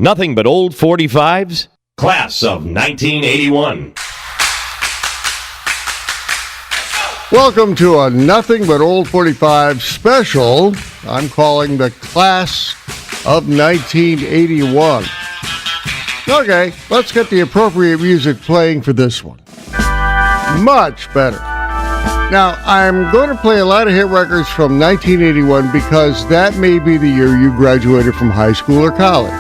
Nothing but old 45s? Class of 1981. Welcome to a Nothing But Old 45 special. I'm calling the Class of 1981. Okay, let's get the appropriate music playing for this one. Much better. Now, I'm going to play a lot of hit records from 1981 because that may be the year you graduated from high school or college.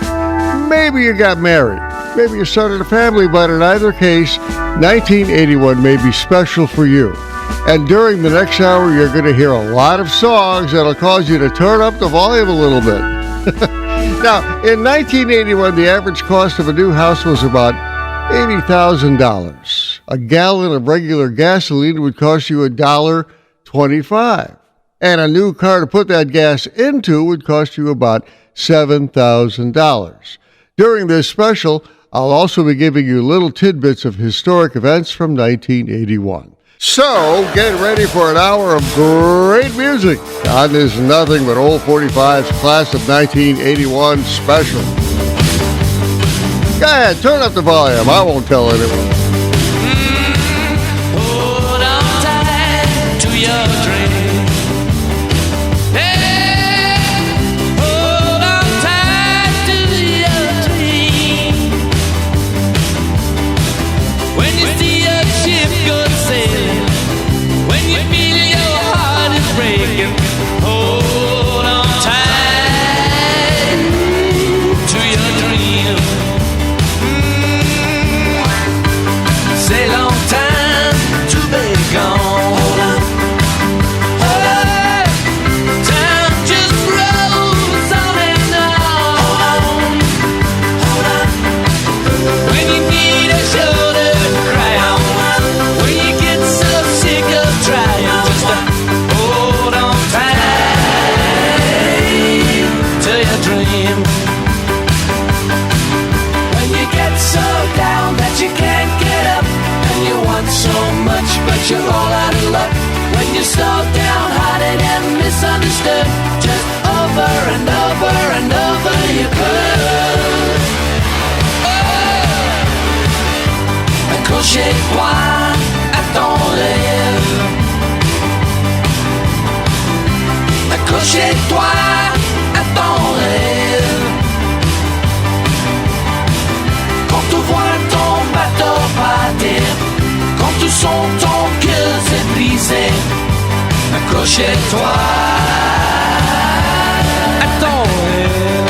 Maybe you got married. Maybe you started a family, but in either case, 1981 may be special for you. And during the next hour, you're going to hear a lot of songs that'll cause you to turn up the volume a little bit. Now, in 1981, the average cost of a new house was about $80,000. A gallon of regular gasoline would cost you $1.25. And a new car to put that gas into would cost you about $7,000. During this special, I'll also be giving you little tidbits of historic events from 1981. So, get ready for an hour of great music on this Nothing But Old 45's Class of 1981 special. Go ahead, turn up the volume. I won't tell anyone. Hold on tight to your dream. You're all out of luck when you're so downhearted and misunderstood. Just over and over and over you could. Oh! Accrochez-toi à ton rêve. Accrochez-toi à ton rêve. Quand tu vois ton bateau partir, quand tu sens ton cœur se briser, accrochez-toi à ton rêve.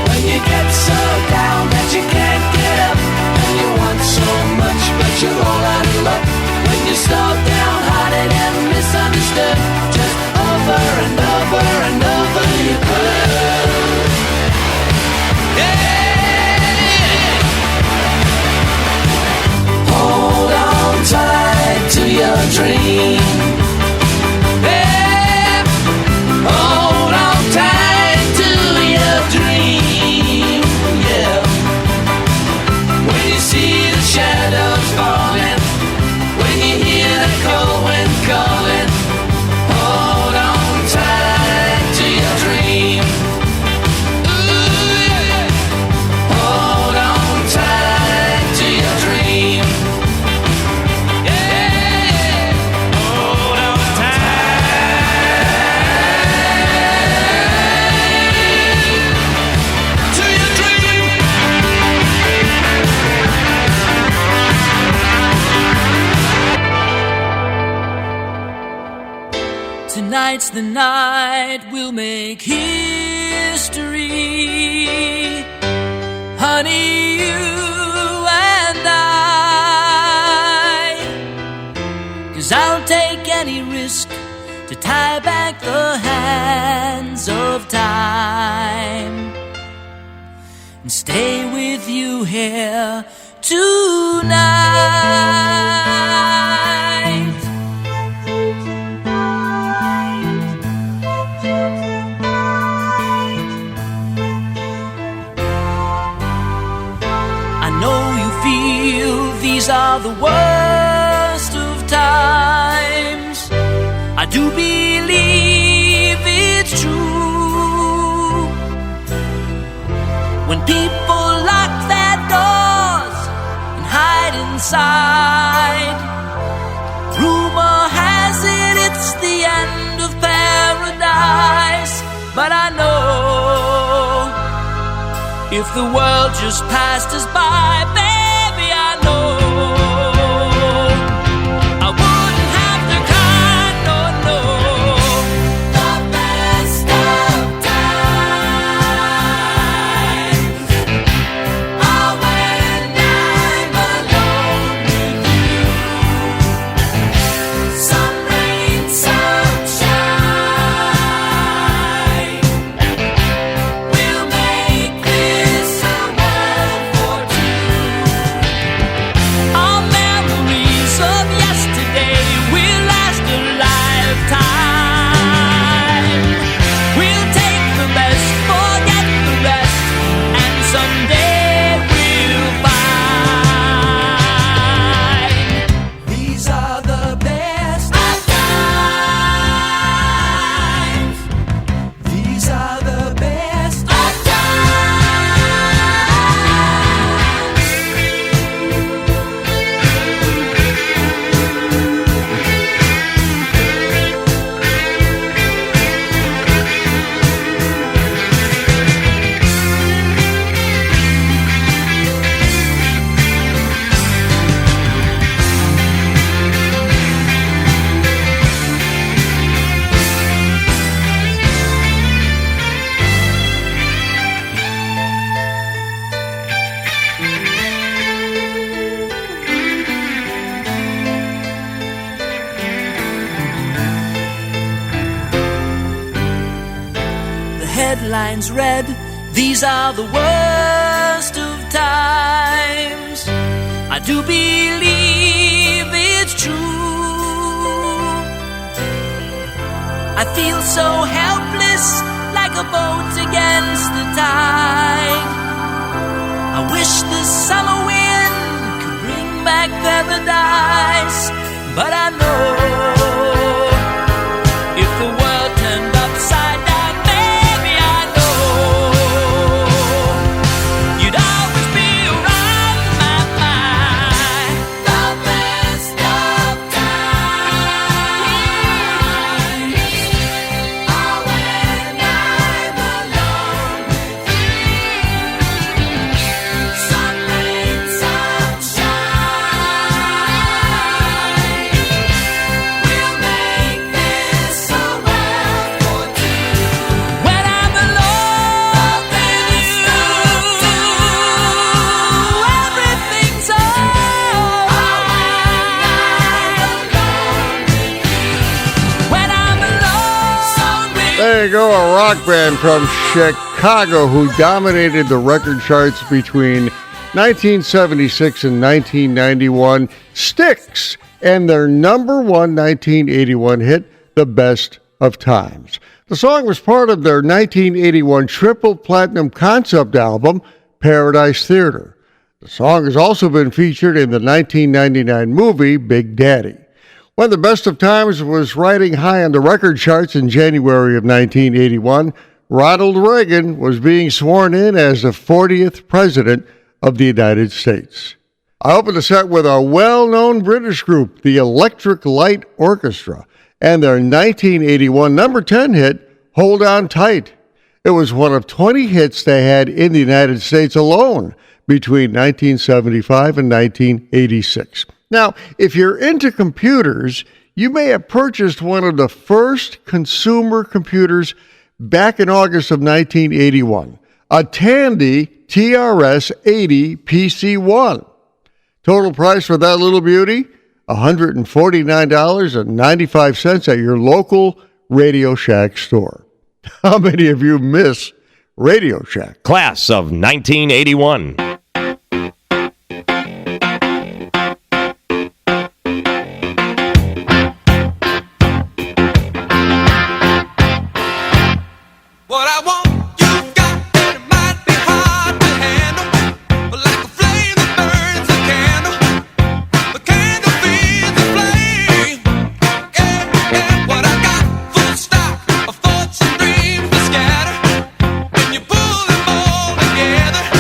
When you get so down that you can't get up, and you want so much but you're all out of luck, when you're so downhearted and misunderstood, just over and over and over you could. Yeah! Hold on tight to your dream. Yeah. Hold on tight to your dream. Yeah. When you see the shadows falling, when you hear the cold wind calling, hold on tight to your dream. Ooh, yeah. Hold on tight to your dream. Tonight's the night we'll make history, honey, you and I. 'Cause I'll take any risk to tie back the hands of time and stay with you here tonight. These are the worst of times. I do believe it's true. when people lock their doors and hide inside. Rumor has it it's the end of paradise, but I know if the world just passed us by, baby, I know I wouldn't have to cry, no, no. The best of times are when I'm alone with you. Some rain, some shine, we'll make this a world for two. Our memories of yesterday will last a lifetime. We'll take the best, forget the rest, and someday we'll find these are the best of times. These are the best of The headlines read, these are the worst of times. I do believe it's true. I feel so helpless, like a boat against the tide. I wish the summer wind could bring back paradise, but I know if the world turned upside down, baby, I know you'd always be around my mind. The best of times are when I'm alone with you. Some rain, some shine, we'll make this a world for two. When I'm alone with you, everything's alright. When I'm alone with you. There you go, a rock band from Chicago who dominated the record charts between 1976 and 1991, Styx, and their number one 1981 hit, The Best of Times. The song was part of their 1981 triple platinum concept album, Paradise Theater. The song has also been featured in the 1999 movie Big Daddy. When The Best of Times was riding high on the record charts in January of 1981, Ronald Reagan was being sworn in as the 40th President of the United States. I opened the set with a well-known British group, the Electric Light Orchestra, and their 1981 number 10 hit, Hold On Tight. It was one of 20 hits they had in the United States alone between 1975 and 1986. Now, if you're into computers, you may have purchased one of the first consumer computers back in August of 1981, a Tandy TRS-80 PC-1. Total price for that little beauty, $149.95 at your local Radio Shack store. How many of you miss Radio Shack? Class of 1981. What I want, you got, and it might be hard to handle, but like a flame that burns a candle, the candle feeds the flame. Yeah, yeah, what I got, full stock of thoughts and dreams to scatter. When you pull them all together,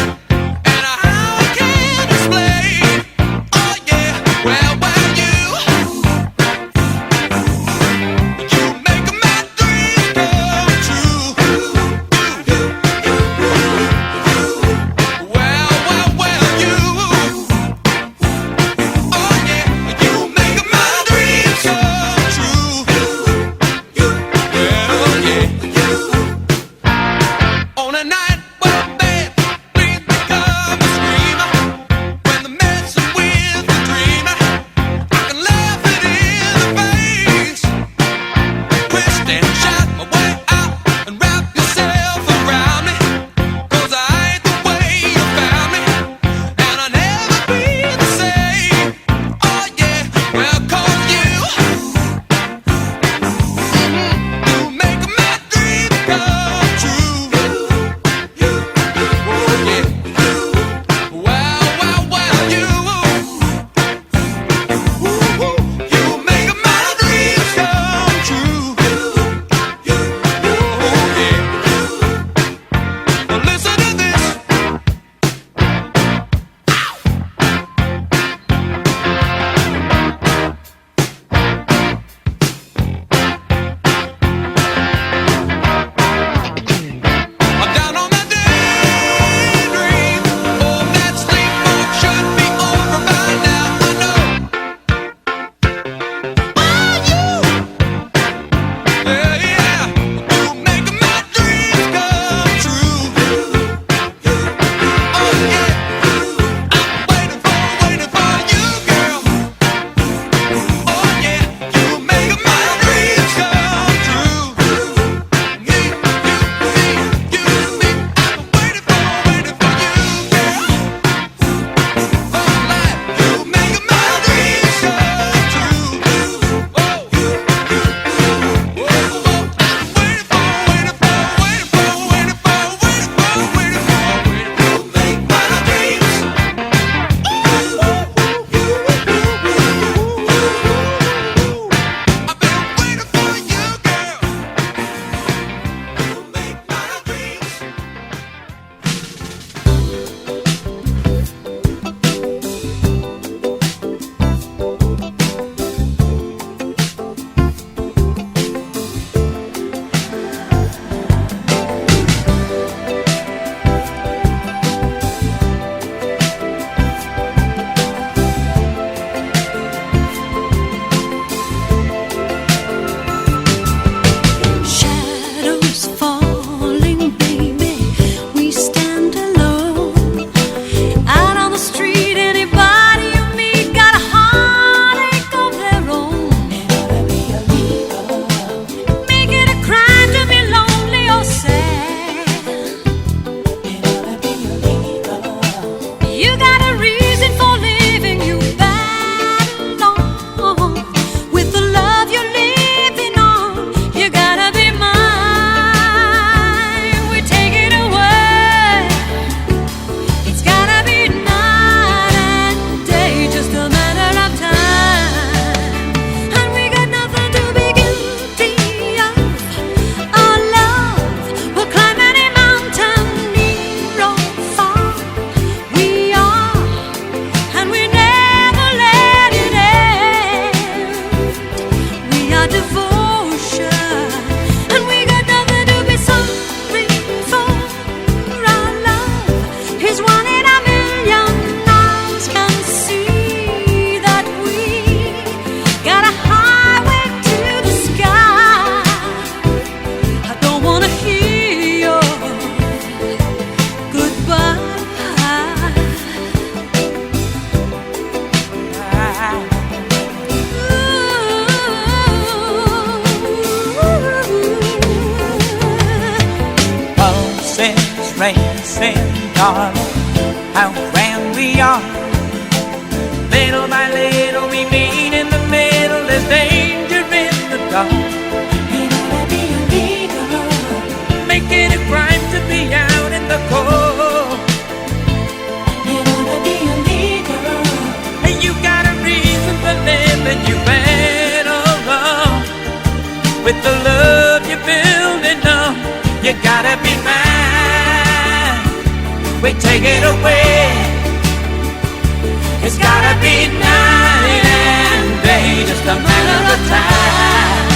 facing, darling, how grand we are. Little by little we meet in the middle, there's danger in the dark. It ought to be illegal, make it a crime to be out in the cold. It ought to be illegal, and you got a reason for living, you better run with the love you're building up. You gotta be mine, we take it away. It's gotta be night and day, just a matter of time.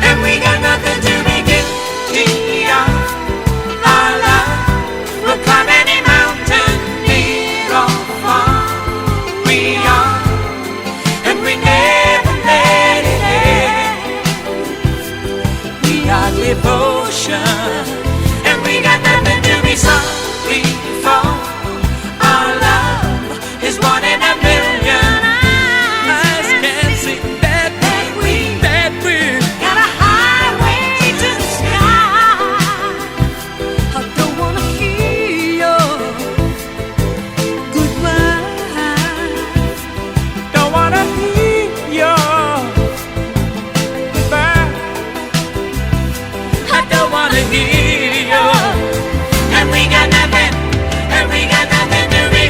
And we got nothing to be guilty of. Our love will climb any mountain, near or far. We are, and we never let it end. We are devotion, and we got nothing to be sorry for. Our love is one in a million. Eyes can't see that we got a highway to the sky. I don't wanna hear your goodbye. Don't wanna hear your goodbye. I don't wanna hear your. And we got nothing, and we got nothing to be.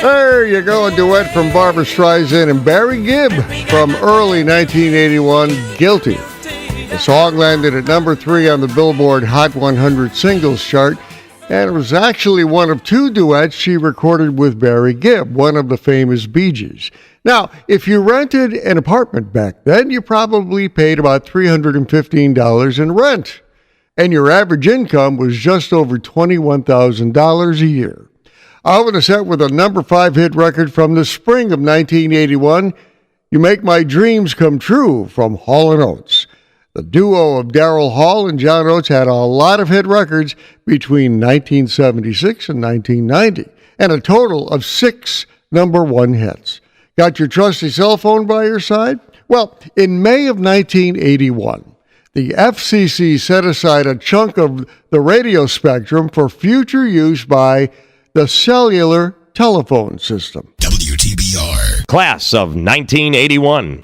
There you go, a duet from Barbra Streisand and Barry Gibb from early 1981, Guilty. The song landed at number 3 on the Billboard Hot 100 singles chart, and it was actually one of 2 duets she recorded with Barry Gibb, one of the famous Bee Gees. Now, if you rented an apartment back then, you probably paid about $315 in rent, and your average income was just over $21,000 a year. I'll open us up with a number 5 hit record from the spring of 1981, You Make My Dreams Come True from Hall & Oates. The duo of Daryl Hall and John Oates had a lot of hit records between 1976 and 1990, and a total of 6 number 1 hits. Got your trusty cell phone by your side? Well, in May of 1981, the FCC set aside a chunk of the radio spectrum for future use by the cellular telephone system. WTBR. Class of 1981.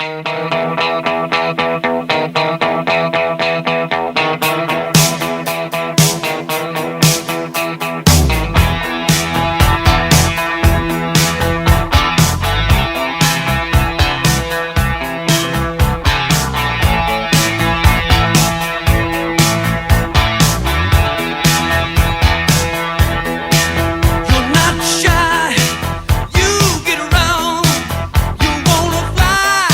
You're not shy, you get around, you wanna fly.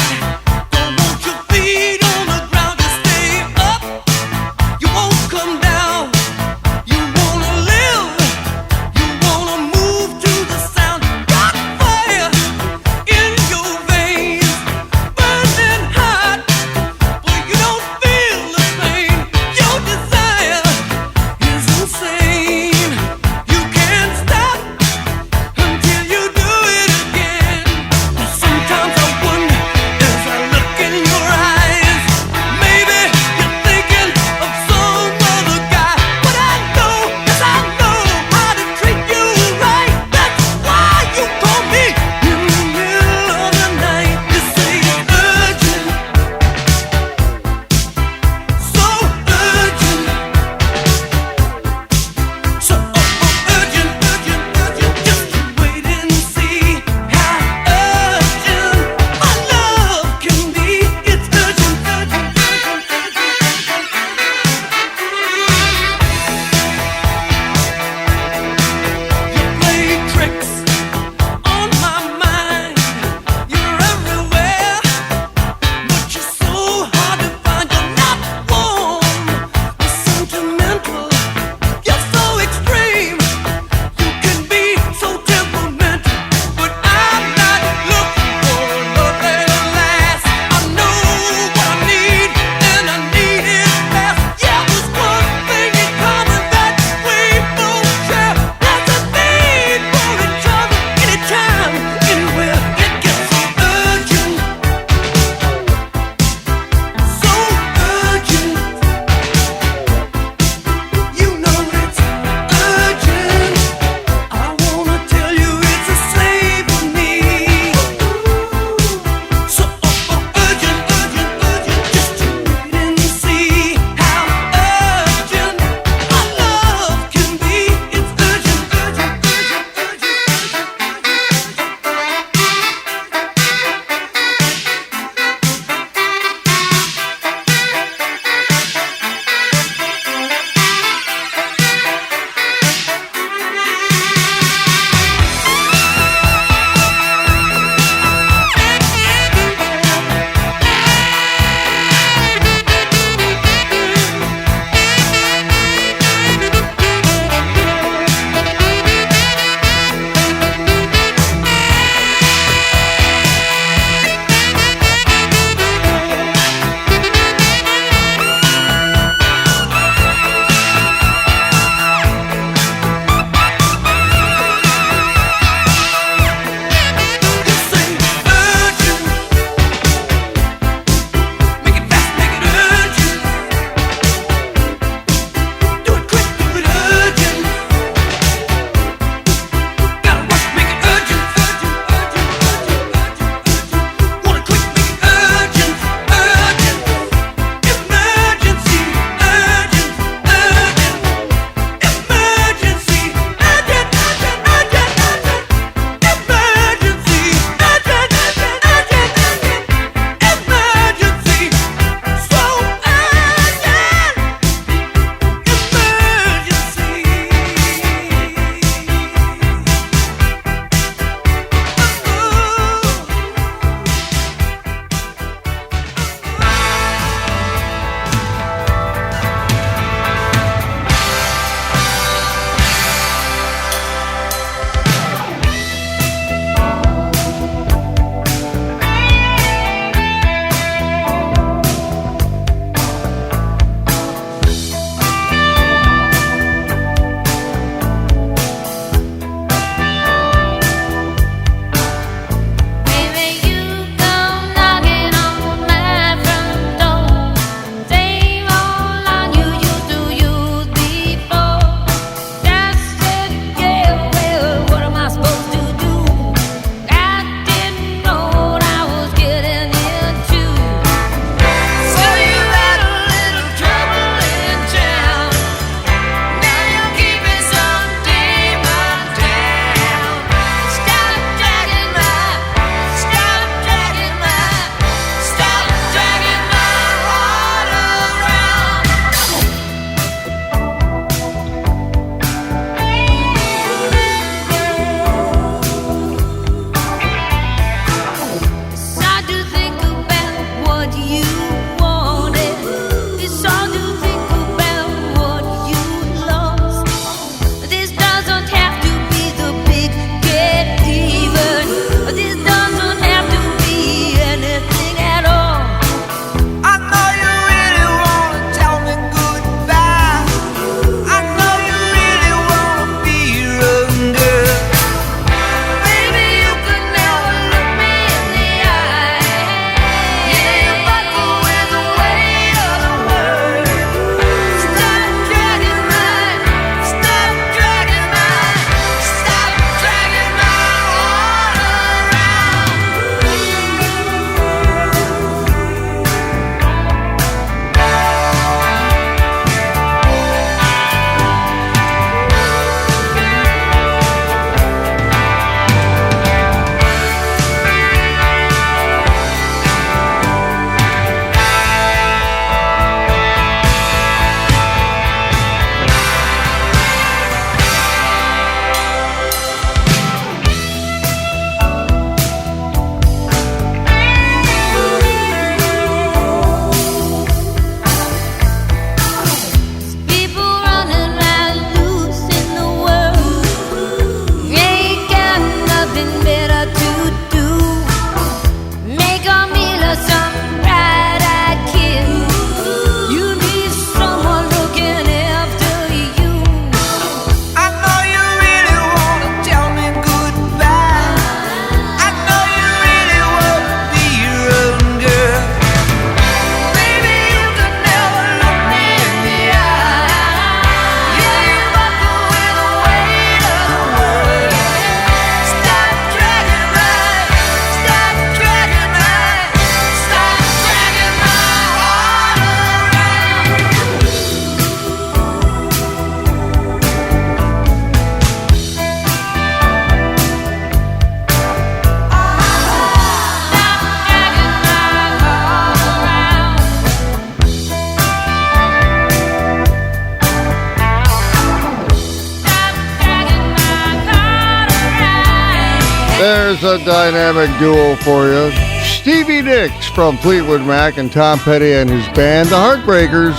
There's a dynamic duo for you. Stevie Nicks from Fleetwood Mac and Tom Petty and his band, the Heartbreakers,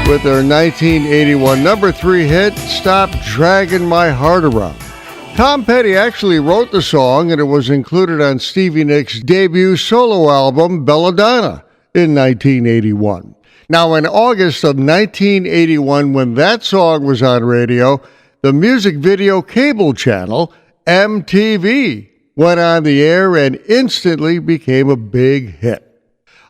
with their 1981 number 3 hit, Stop Dragging My Heart Around. Tom Petty actually wrote the song, and it was included on Stevie Nicks' debut solo album, Belladonna, in 1981. Now, in August of 1981, when that song was on radio, the music video cable channel, MTV, went on the air and instantly became a big hit.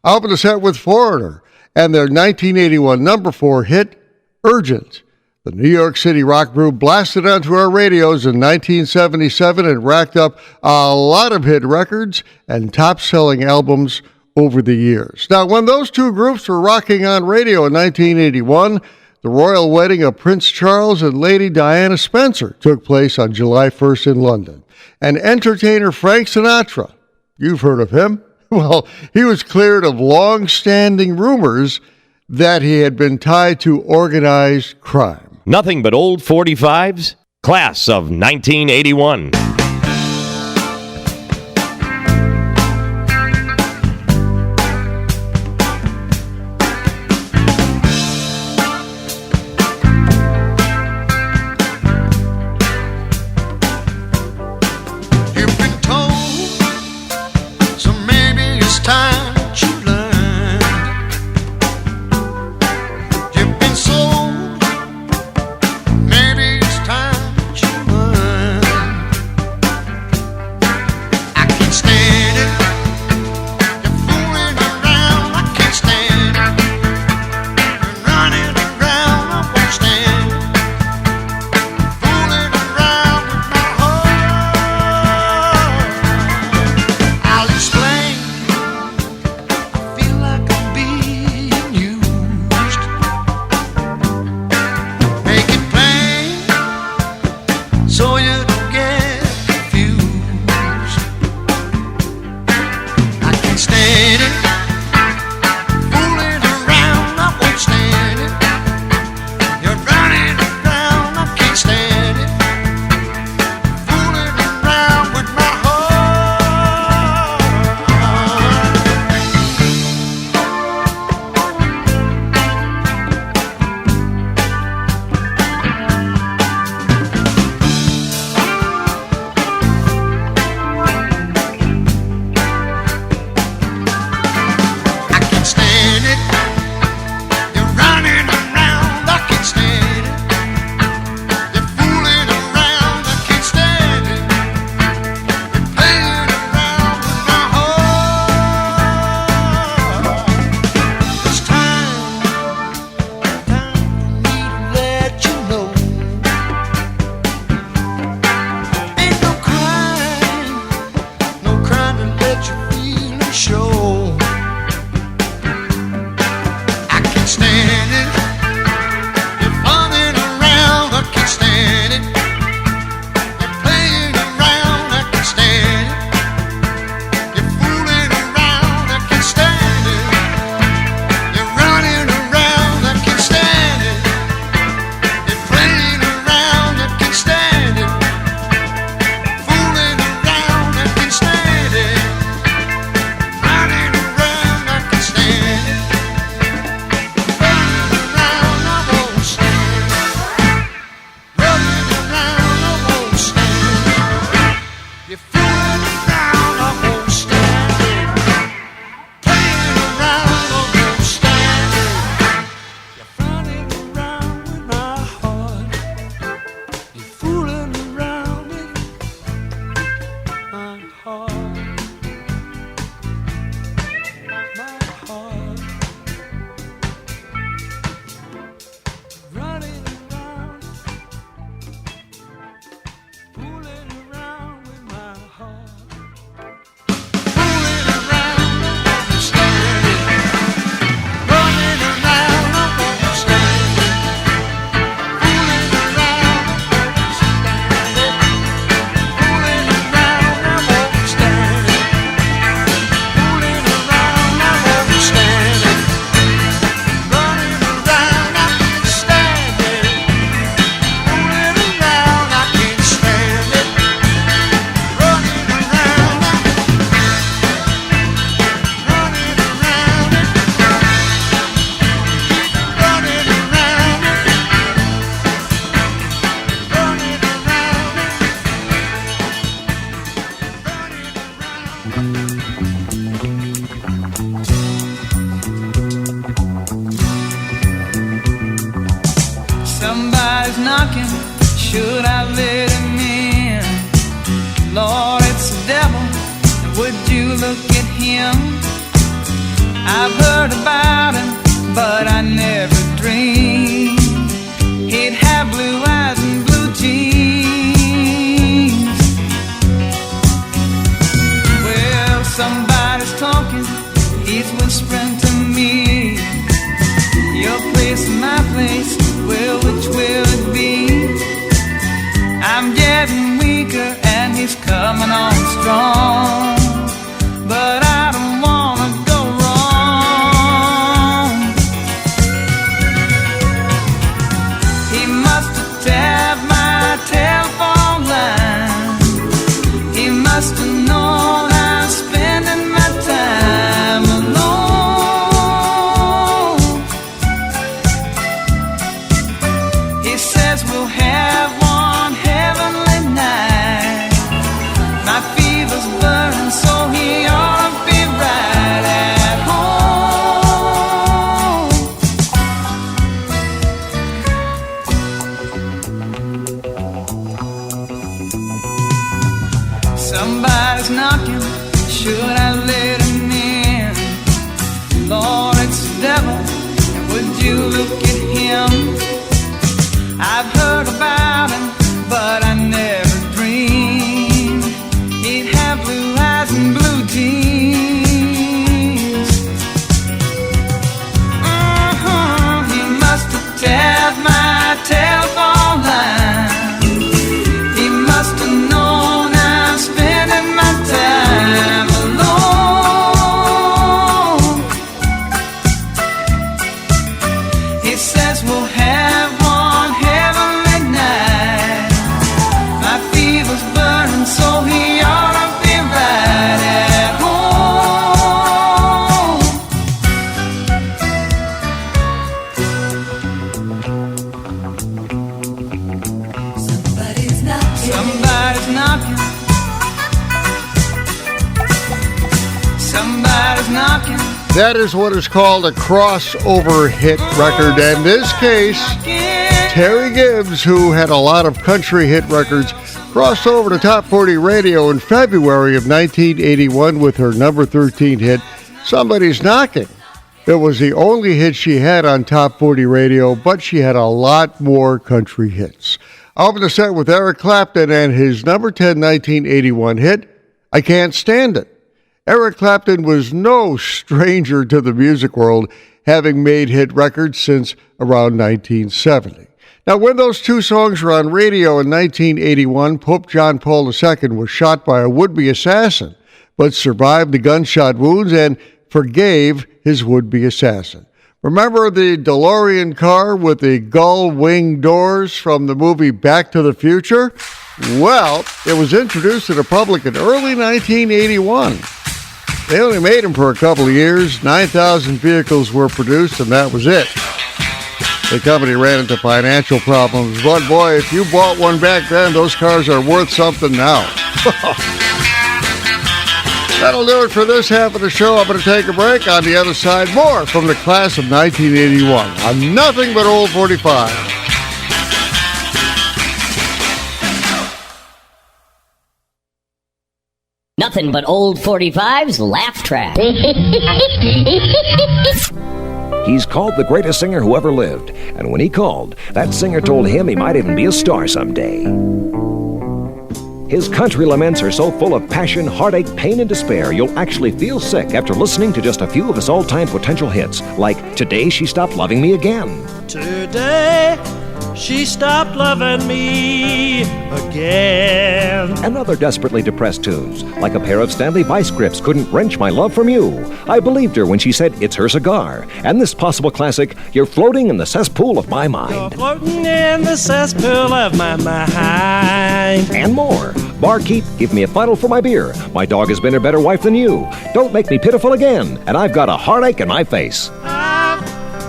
I opened the set with Foreigner and their 1981 number 4 hit, Urgent. The New York City rock group blasted onto our radios in 1977 and racked up a lot of hit records and top-selling albums over the years. Now, when those two groups were rocking on radio in 1981, the royal wedding of Prince Charles and Lady Diana Spencer took place on July 1st in London. And entertainer Frank Sinatra, you've heard of him, well, he was cleared of long-standing rumors that he had been tied to organized crime. Nothing but old 45s, class of 1981. should I let him in? Lord, it's the devil. Would you look at him? I've heard about him, but I never dreamed he'd have blue eyes and blue jeans. Well, somebody's talking, he's whispering to me. Your place and my place, well, which will it be? I'm getting weaker and he's coming on strong, but I don't wanna go wrong. He must have tapped my telephone line. He must have known I'm spending my time alone. He says we'll have one heavenly night. My fever's burning, so he ought to be right at home. Somebody's knocking, should I let him in? Lord, it's the devil, and would you look at him? I've heard about him, but I never dreamed he'd have blue eyes and blue jeans. He must have tapped my telephone line. He must have known I'm spending my time alone. He says we'll have one heavenly night. My fever's burning, so he ought to be right at home. Somebody's knocking. Somebody's knocking. Somebody's knocking. That is what is called a crossover hit record. And in this case, Terry Gibbs, who had a lot of country hit records, crossed over to Top 40 Radio in February of 1981 with her number 13 hit, Somebody's Knocking. It was the only hit she had on Top 40 Radio, but she had a lot more country hits. I opened the set with Eric Clapton and his number 10 1981 hit, I Can't Stand It. Eric Clapton was no stranger to the music world, having made hit records since around 1970. Now, when those two songs were on radio in 1981, Pope John Paul II was shot by a would-be assassin, but survived the gunshot wounds and forgave his would-be assassin. Remember the DeLorean car with the gull-wing doors from the movie Back to the Future? Well, it was introduced to the public in early 1981. They only made them for a couple of years. 9,000 vehicles were produced, and that was it. The company ran into financial problems, but boy, if you bought one back then, those cars are worth something now. That'll do it for this half of the show. I'm going to take a break. On the other side, more from the class of 1981 on Nothing But Old 45. Nothing but old 45's laugh track. He's called the greatest singer who ever lived. And when he called, that singer told him he might even be a star someday. His country laments are so full of passion, heartache, pain, and despair, you'll actually feel sick after listening to just a few of his all-time potential hits, like Today She Stopped Loving Me Again. Today she stopped loving me again. And other desperately depressed tunes, like a pair of Stanley Vice grips couldn't wrench my love from you. I believed her when she said it's her cigar. And this possible classic, You're Floating in the Cesspool of My Mind. You're floating in the cesspool of my mind. And more. Barkeep, give me a bottle for my beer. My dog has been a better wife than you. Don't make me pitiful again. And I've got a heartache in my face. I've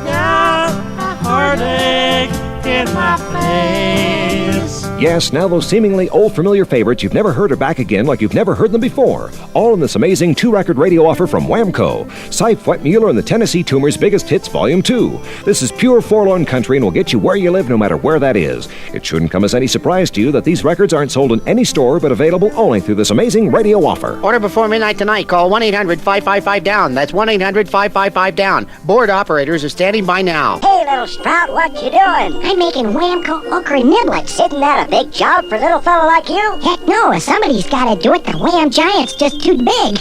got a heartache in my face. Yes, now those seemingly old familiar favorites you've never heard are back again like you've never heard them before. All in this amazing 2-record radio offer from Whamco. Cy Fwettmuller and the Tennessee Tumors' Biggest Hits Volume 2. This is pure forlorn country and will get you where you live no matter where that is. It shouldn't come as any surprise to you that these records aren't sold in any store but available only through this amazing radio offer. Order before midnight tonight. Call 1-800-555-DOWN. That's 1-800-555-DOWN. Board operators are standing by now. Hey, little sprout, what you doing? I'm making Whamco okra niblets. Isn't that a big job for a little fella like you? Heck no, somebody's got to do it. The Wham Giant's just too big.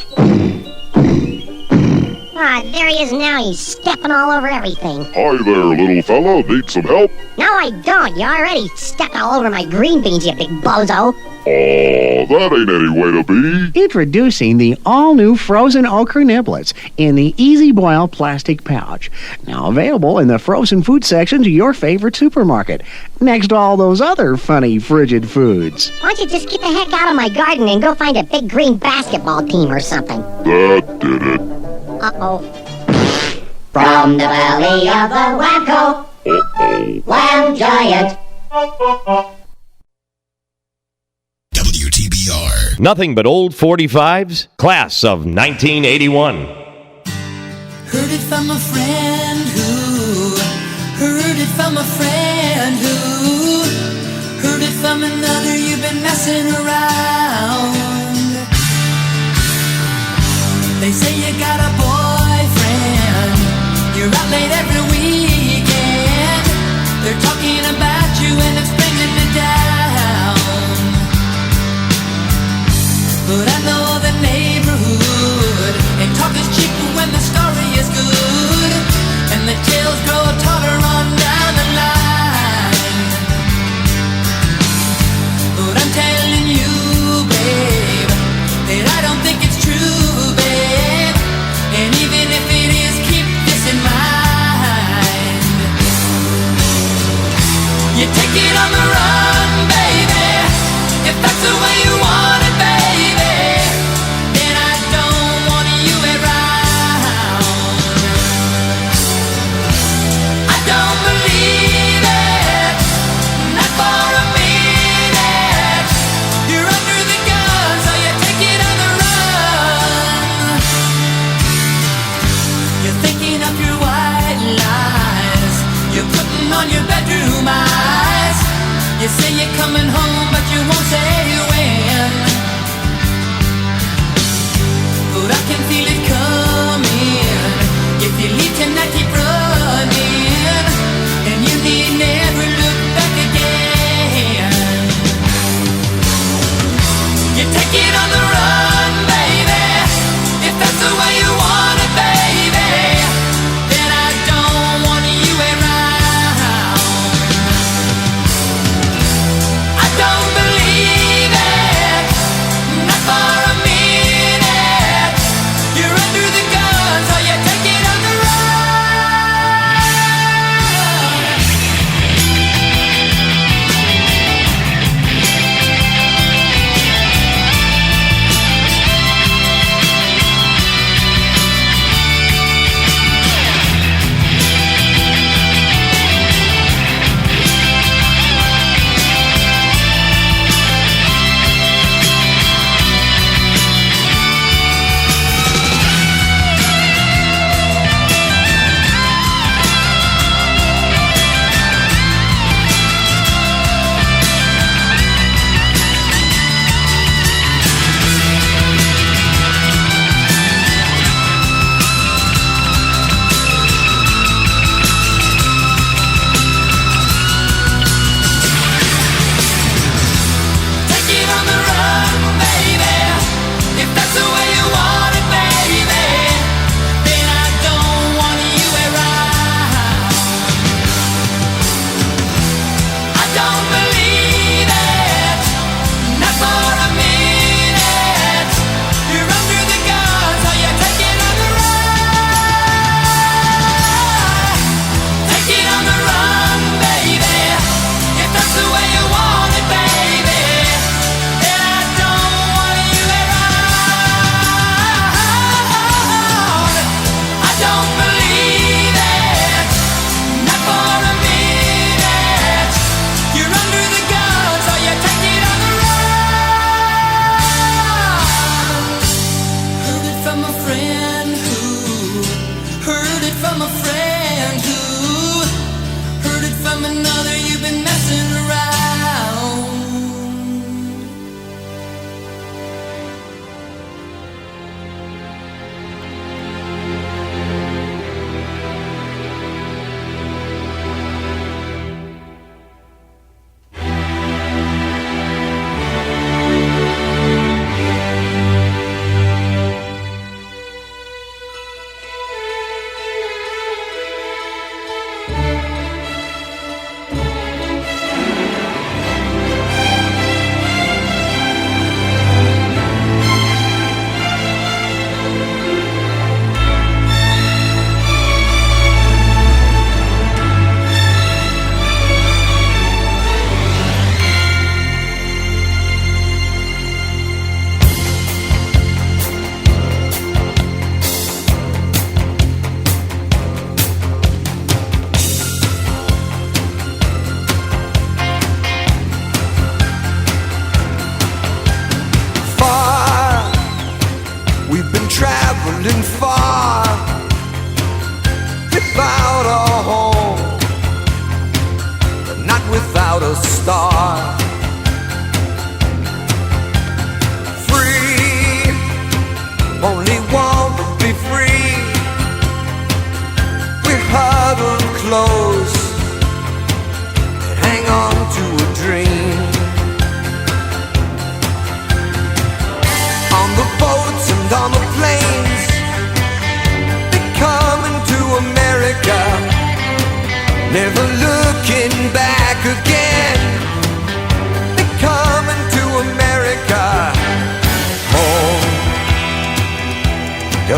Ah, there he is now. He's stepping all over everything. Hi there, little fella. Need some help? No, I don't. You already stepped all over my green beans, you big bozo. Aw, that ain't any way to be. Introducing the all-new frozen okra niblets in the Easy Boil plastic pouch. Now available in the frozen food sections of your favorite supermarket. Next to all those other funny frigid foods. Why don't you just get the heck out of my garden and go find a big green basketball team or something? That did it. Uh-oh. From the belly of the Whamco, Wham Giant. WTBR. Nothing but old 45s, class of 1981. Heard it from a friend who heard it from a friend who heard it from another. You've been messing around. They say you got a boyfriend. You're out late every weekend. They're talking about you and it's bringing me down. But I know the neighborhood, and talk is cheap when the story is good, and the tales grow taller on down the line. But I'm telling you, babe, that I don't think it's true, babe. And even if it is, keep this in mind. You take it on the run, baby, if that's the way you want it, baby. Then I don't want you around. I don't believe it, not for a minute. You're under the gun, so you take it on the run. You're thinking of your white lies. You're putting on your bedroom eyes. You say you're coming home, but you won't say when. But I can feel it coming. If you leave tonight, keep running, and you need never look back again. You take it on the run, baby, if that's the way you want it, baby. Then I don't want you around. I don't believe it, not for a minute. You're under the gun, so you take it on the run.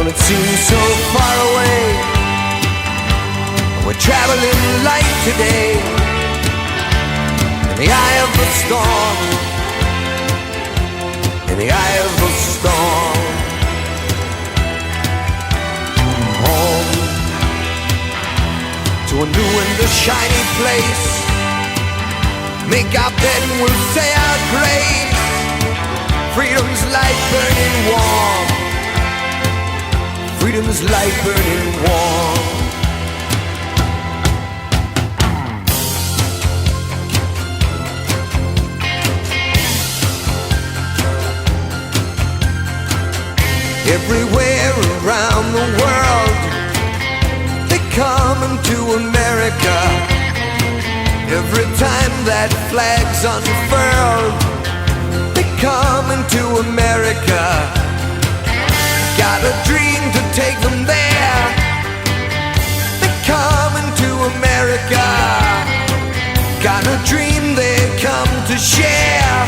Well, it seems so far away. We're traveling light today in the eye of the storm, in the eye of the storm. Home to a new and a shiny place. Make our bed and we'll say our grace. Freedom's light burning warm. Freedom's light burning warm. Everywhere around the world, they come into America. Every time that flag's unfurled, they come into America. Got a dream to take them there. They come into America. Got a dream they come to share.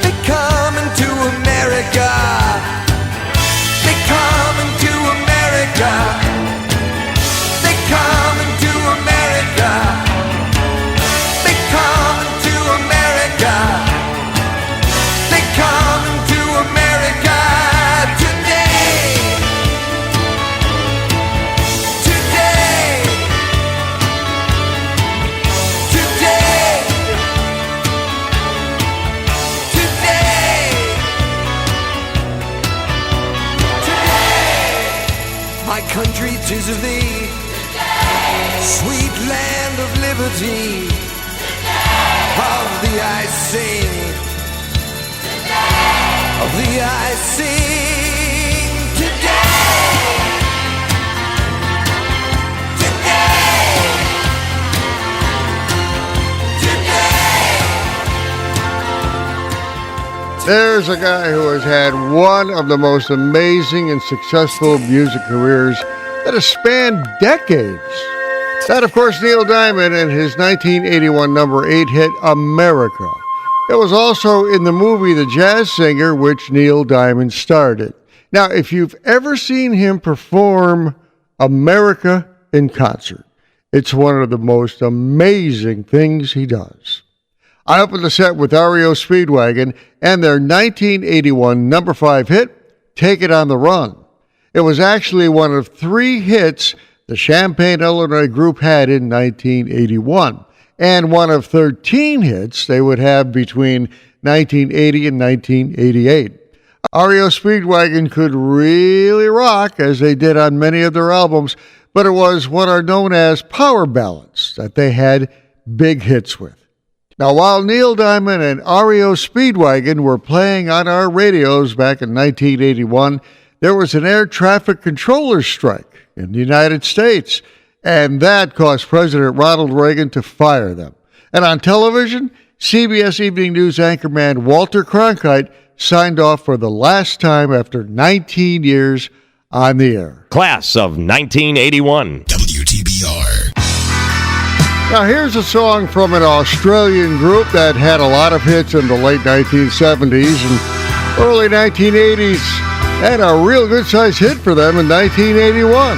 They come into America. They come into America. They come into America. They come into America. They come into America today. Today. Today. Today. My country, 'tis of thee, sweet land of liberty. Of thee I sing, of thee I sing today. Today. Today. There's a guy who has had one of the most amazing and successful music careers that has spanned decades. That, of course, Neil Diamond and his 1981 number 8 hit, America. It was also in the movie The Jazz Singer, which Neil Diamond starred in. Now, if you've ever seen him perform America in concert, it's one of the most amazing things he does. I opened the set with REO Speedwagon and their 1981 number 5 hit, Take It on the Run. It was actually one of 3 hits the Champaign, Illinois group had in 1981, and one of 13 hits they would have between 1980 and 1988. REO Speedwagon could really rock, as they did on many of their albums, but it was what are known as power ballads that they had big hits with. Now, while Neil Diamond and REO Speedwagon were playing on our radios back in 1981, there was an air traffic controller strike in the United States, and that caused President Ronald Reagan to fire them. And on television, CBS Evening News anchorman Walter Cronkite signed off for the last time after 19 years on the air. Class of 1981. WTBR. Now here's a song from an Australian group that had a lot of hits in the late 1970s and early 1980s, and a real good-sized hit for them in 1981.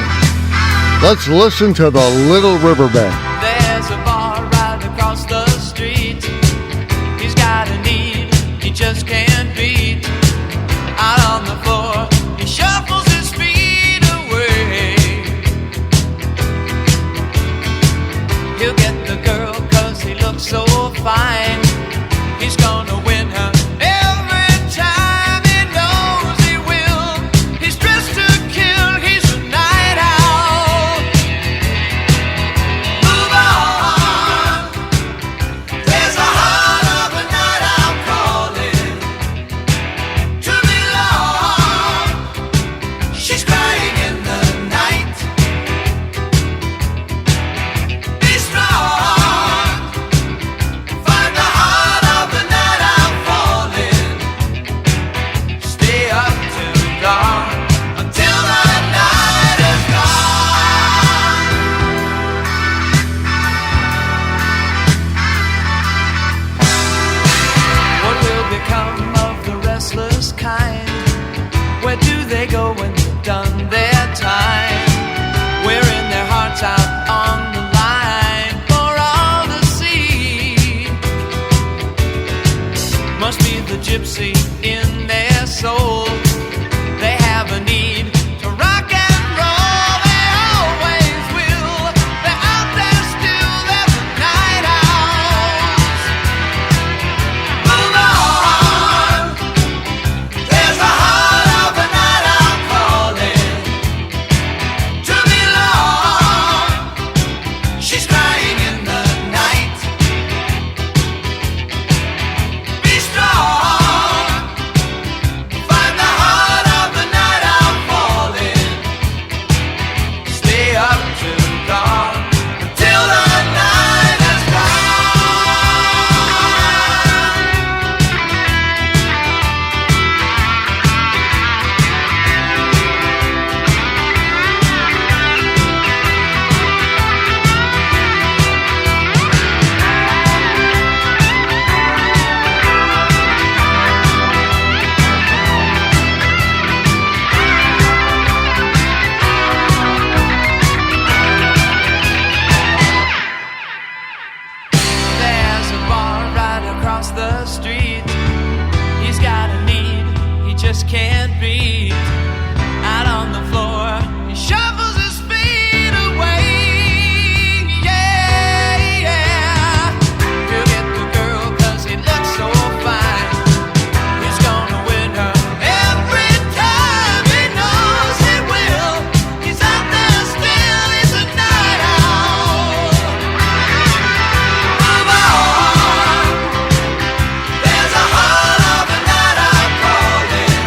Let's listen to the Little River Band. There's a bar right across the street. He's got a need he just can't beat. Out on the floor, he shuffles his feet away. He'll get the girl 'cause he looks so fine. He's gonna win her every time. He knows he will. He's dressed to kill. He's a night owl. Move gypsy in their soul. They have a need to rock and roll. They always will. They're out there still. They're the night owls. Move on. There's the heart of the night owl calling to belong. She's crying in the night. Be strong. Find the heart of the night owl falling. Stay up till dawn, till the night has There's a bar right across the street. He's got a need, he just can't beat. Out on the floor, he shuffles his feet away. Yeah, yeah. He'll get the girl 'cause he looks so fine. He's gonna win her every time. He knows he will. He's out there still. He's a night owl. Move on. There's a heart of the night owl calling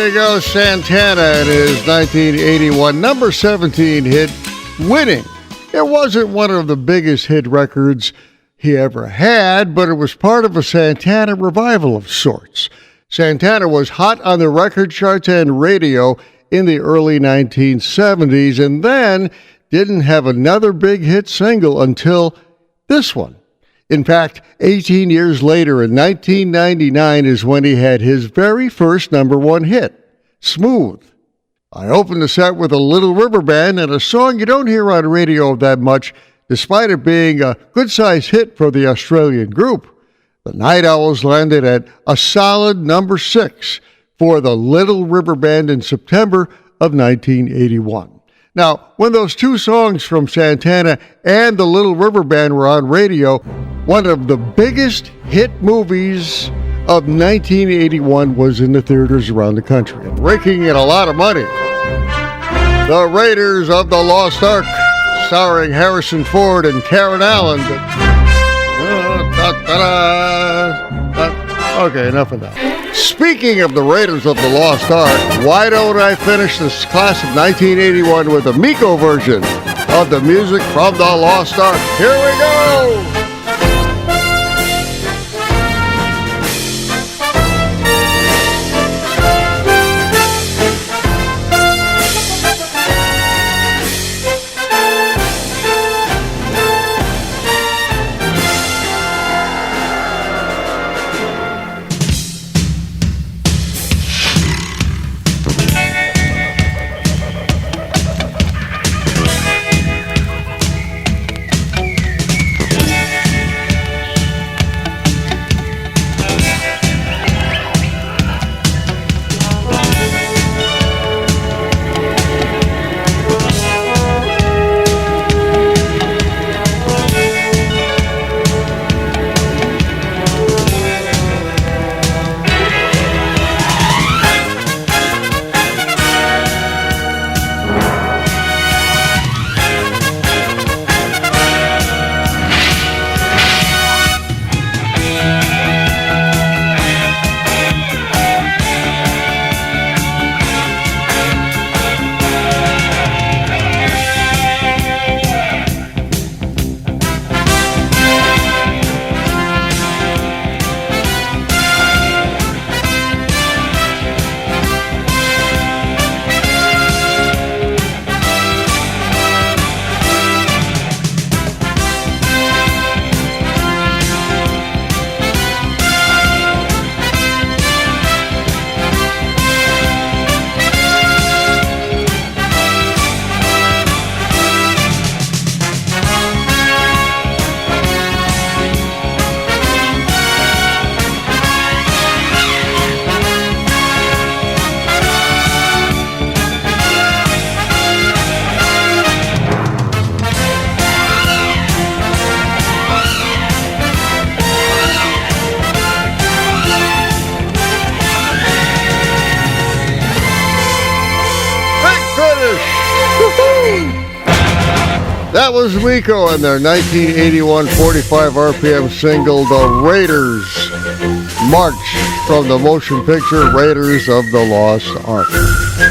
you go, Santana and his 1981 number 17 hit, Winning. It wasn't one of the biggest hit records he ever had, but it was part of a Santana revival of sorts. Santana was hot on the record charts and radio in the early 1970s, and then didn't have another big hit single until this one. In fact, 18 years later, in 1999, is when he had his very first number one hit, Smooth. I opened the set with a Little River Band and a song you don't hear on radio that much, despite it being a good-sized hit for the Australian group. The Night Owls landed at a solid number 6 for the Little River Band in September of 1981. Now, when those two songs from Santana and the Little River Band were on radio, one of the biggest hit movies of 1981 was in the theaters around the country, raking in a lot of money. The Raiders of the Lost Ark, starring Harrison Ford and Karen Allen. Okay, enough of that. Speaking of the Raiders of the Lost Ark, why don't I finish this class of 1981 with a Miko version of the music from the Lost Ark? Here we go! That was Miko and their 1981 45 RPM single, The Raiders March, from the motion picture Raiders of the Lost Ark.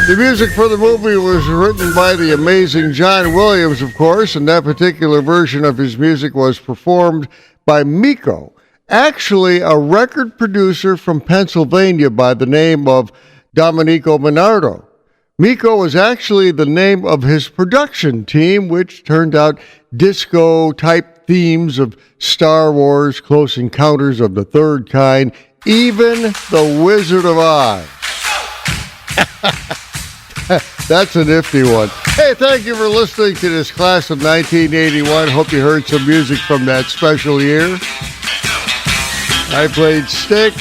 The music for the movie was written by the amazing John Williams, of course, and that particular version of his music was performed by Miko, actually a record producer from Pennsylvania by the name of Domenico Minardo. Miko was actually the name of his production team, which turned out disco-type themes of Star Wars, Close Encounters of the Third Kind, even The Wizard of Oz. That's a nifty one. Hey, thank you for listening to this class of 1981. Hope you heard some music from that special year. I played Styx,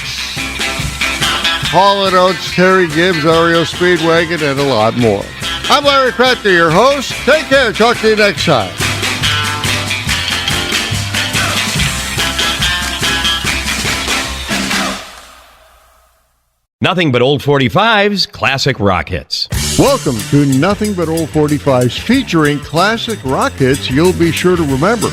Hall & Oates, Terry Gibbs, REO Speedwagon, and a lot more. I'm Larry Kratka, your host. Take care. Talk to you next time. Nothing but old 45s, classic rock hits. Welcome to Nothing But Old 45s, featuring classic rock hits you'll be sure to remember.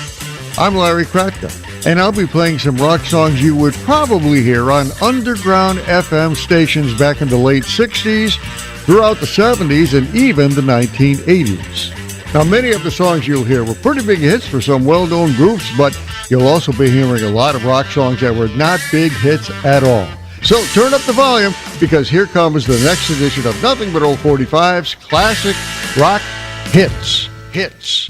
I'm Larry Kratka. And I'll be playing some rock songs you would probably hear on underground FM stations back in the late 60s, throughout the 70s, and even the 1980s. Now, many of the songs you'll hear were pretty big hits for some well-known groups, but you'll also be hearing a lot of rock songs that were not big hits at all. So turn up the volume, because here comes the next edition of Nothing But Old 45's Classic Rock Hits. Hits.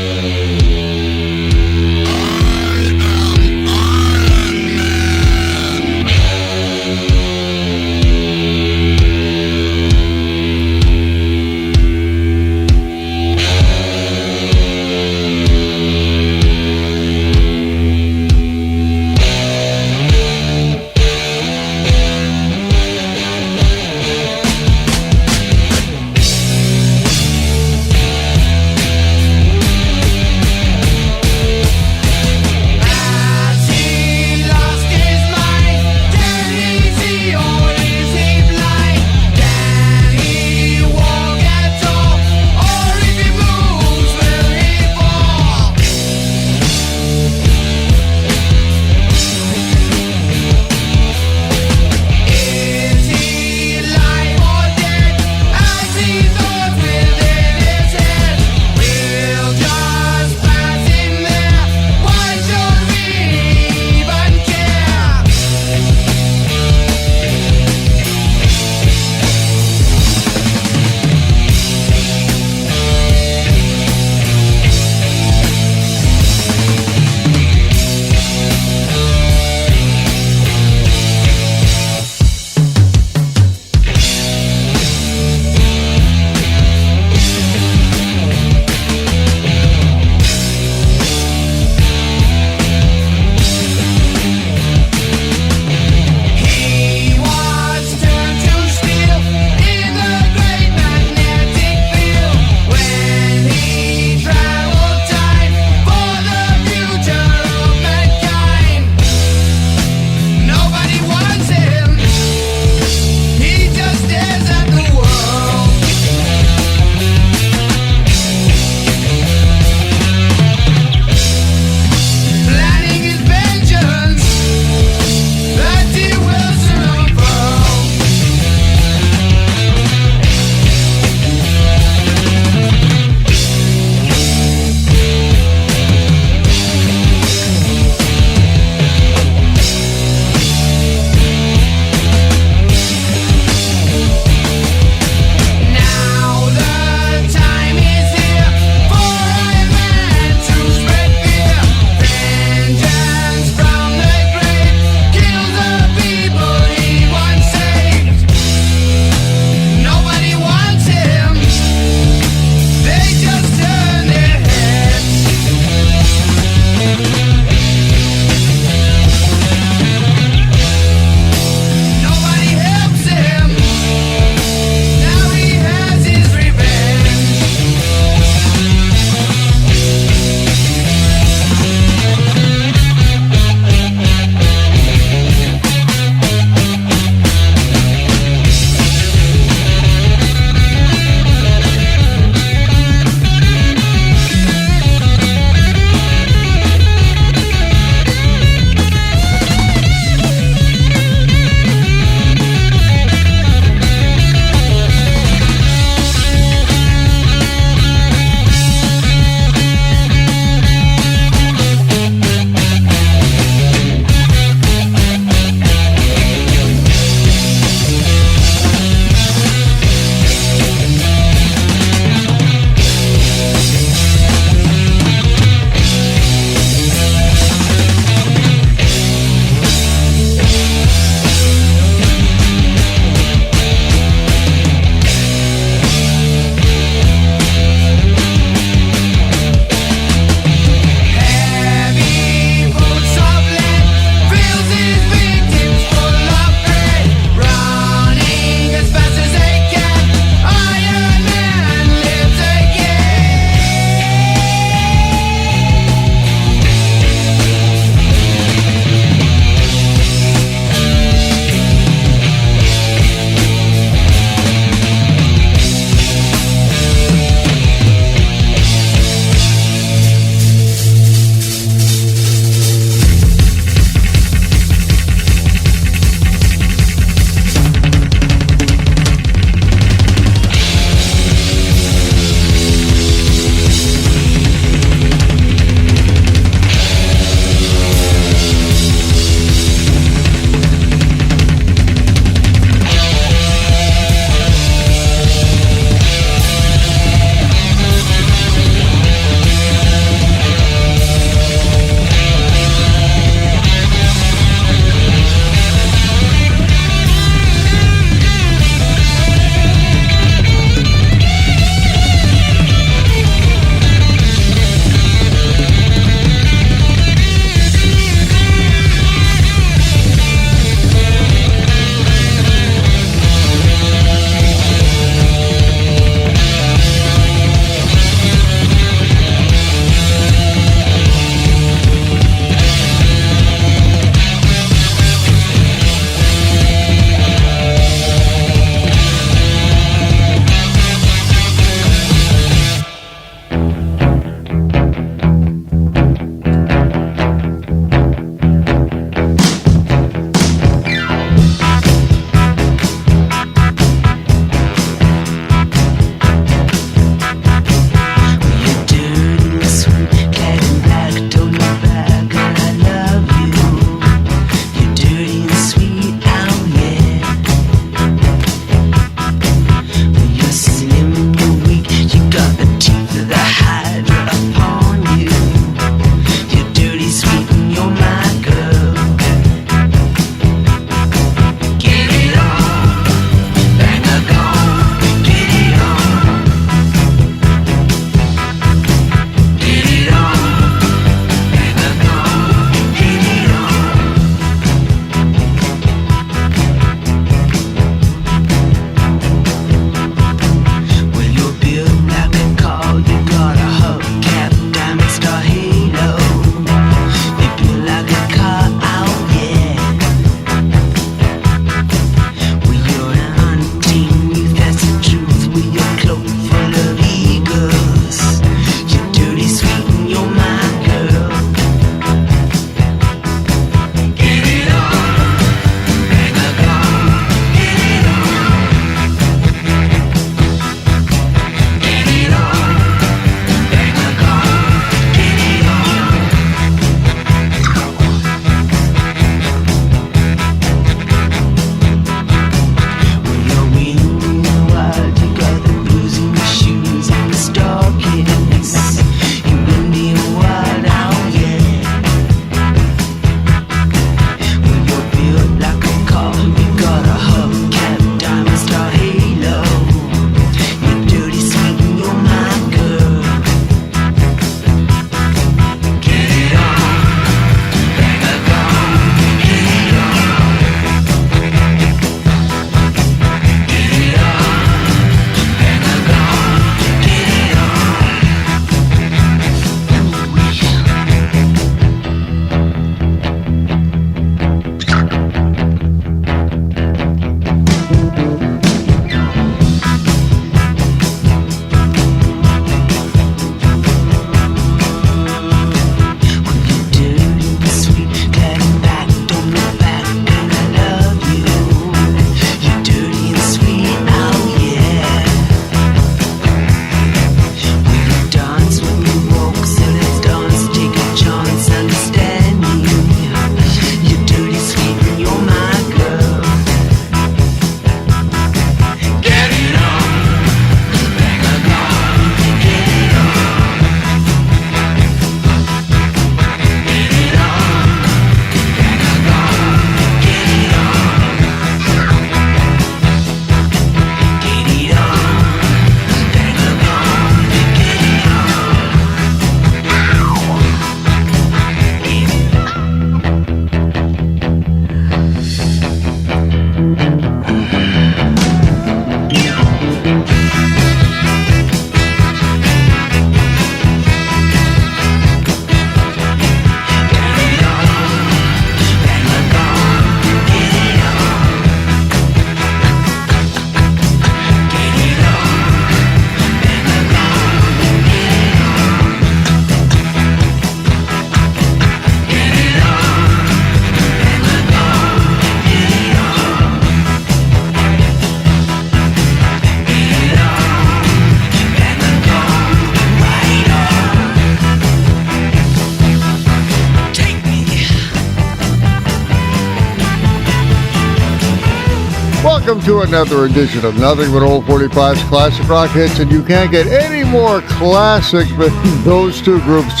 Welcome to another edition of Nothing But Old 45's Classic Rock Hits, and you can't get any more classic than those two groups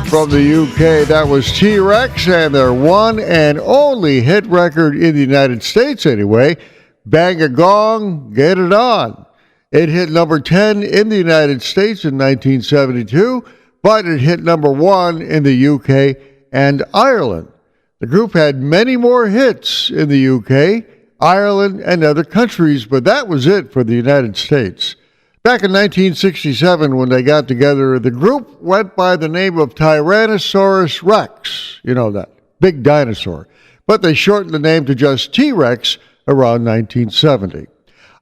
from the UK. That was T-Rex and their one and only hit record in the United States anyway, Bang a Gong, Get It On. It hit number 10 in the United States in 1972, but it hit number 1 in the UK and Ireland. The group had many more hits in the UK, Ireland, and other countries, but that was it for the United States. Back in 1967, when they got together, the group went by the name of Tyrannosaurus Rex. You know that, big dinosaur. But they shortened the name to just T-Rex around 1970.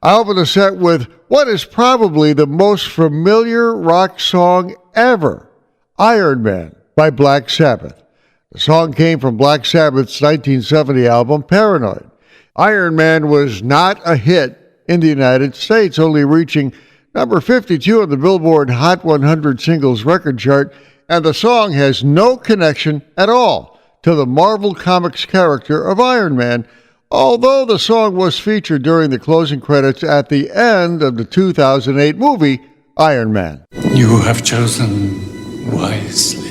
I opened the set with what is probably the most familiar rock song ever, Iron Man by Black Sabbath. The song came from Black Sabbath's 1970 album, Paranoid. Iron Man was not a hit in the United States, only reaching number 52 on the Billboard Hot 100 Singles Record Chart, and the song has no connection at all to the Marvel Comics character of Iron Man, although the song was featured during the closing credits at the end of the 2008 movie, Iron Man. You have chosen wisely.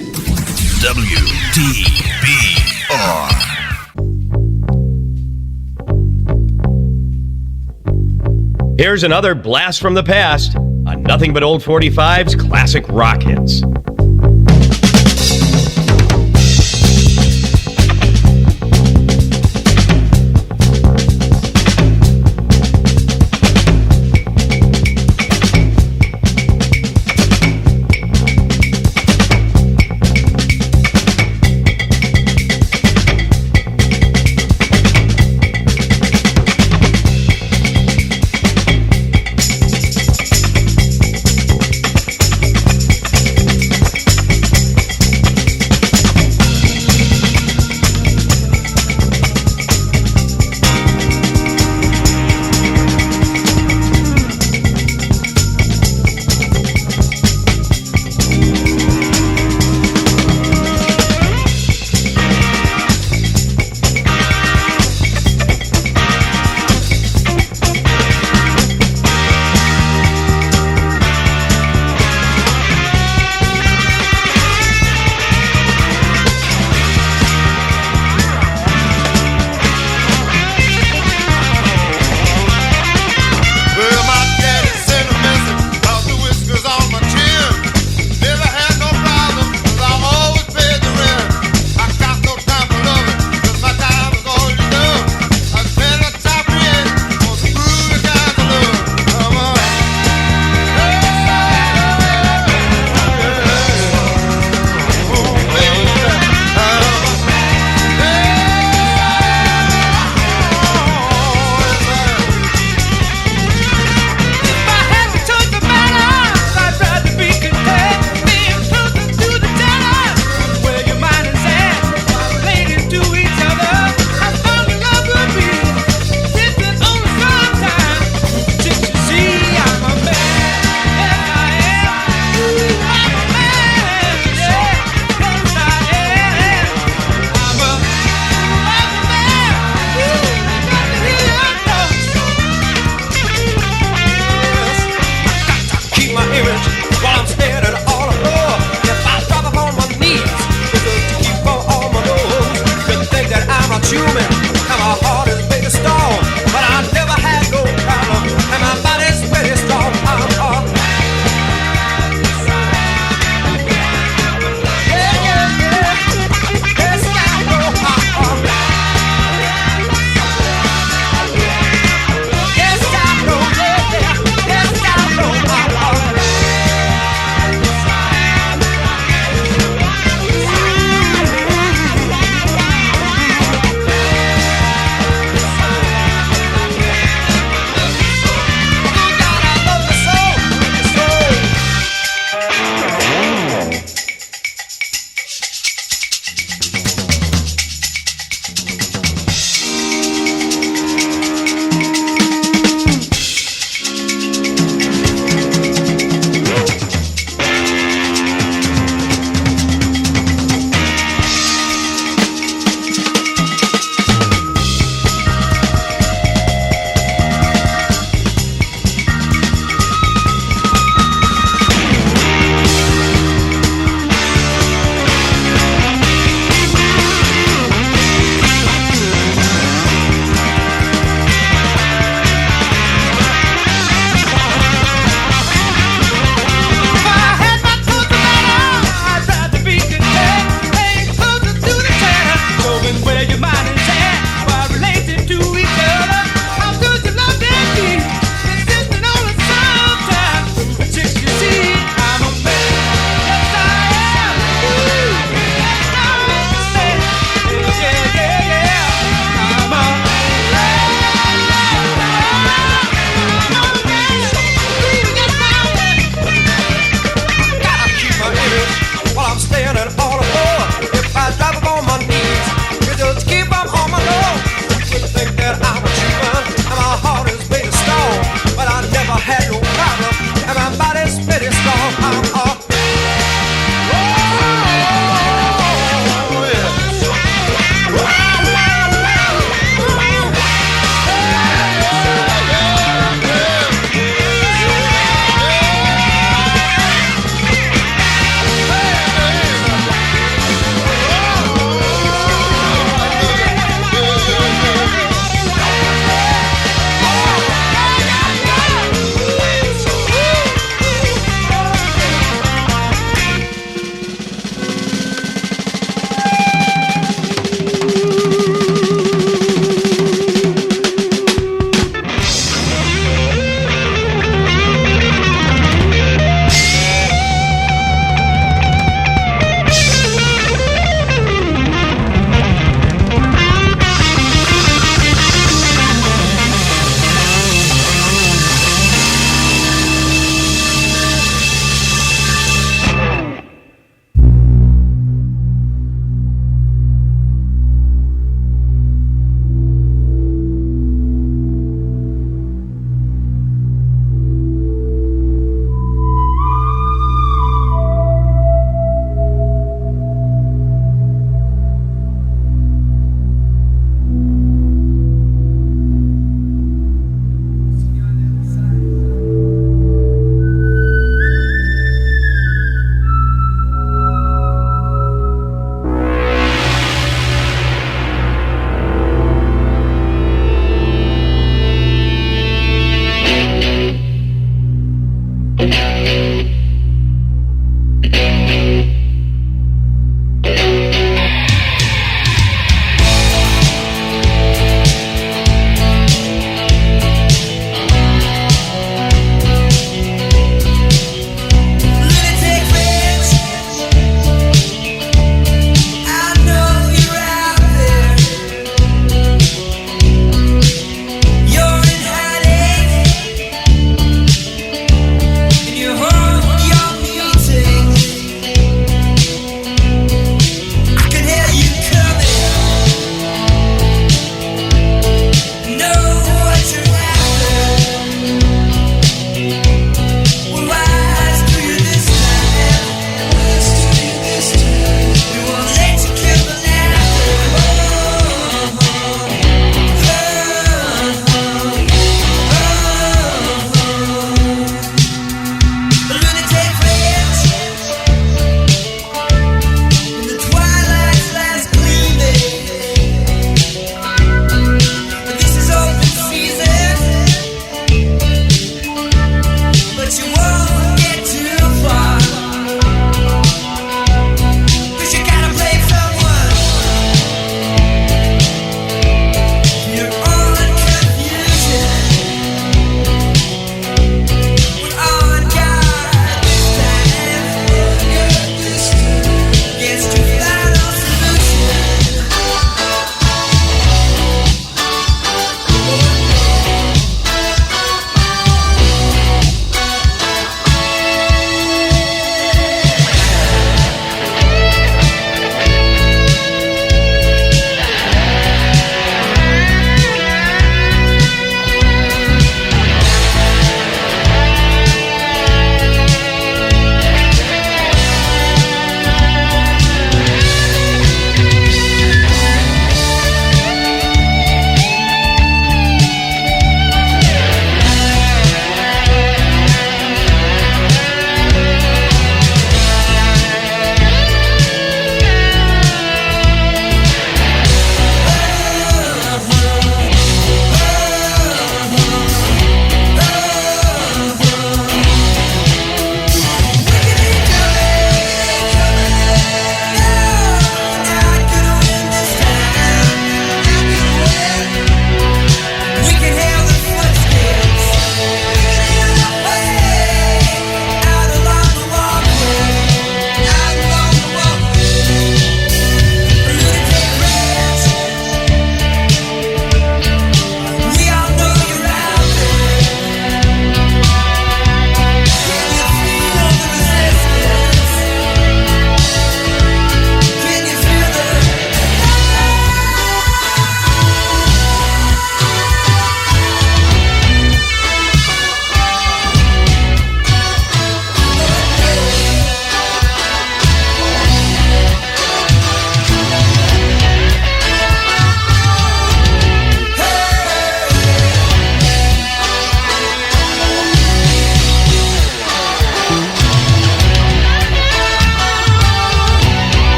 WTBR. Here's another blast from the past on Nothing But Old 45's Classic Rock Hits.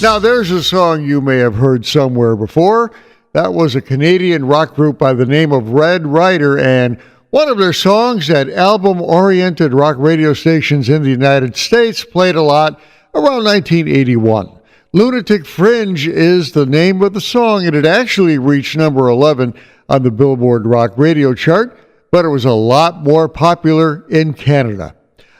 Now, there's a song you may have heard somewhere before. That was a Canadian rock group by the name of Red Rider, and one of their songs that album-oriented rock radio stations in the United States played a lot around 1981. Lunatic Fringe is the name of the song, and it actually reached number 11 on the Billboard Rock Radio chart, but it was a lot more popular in Canada.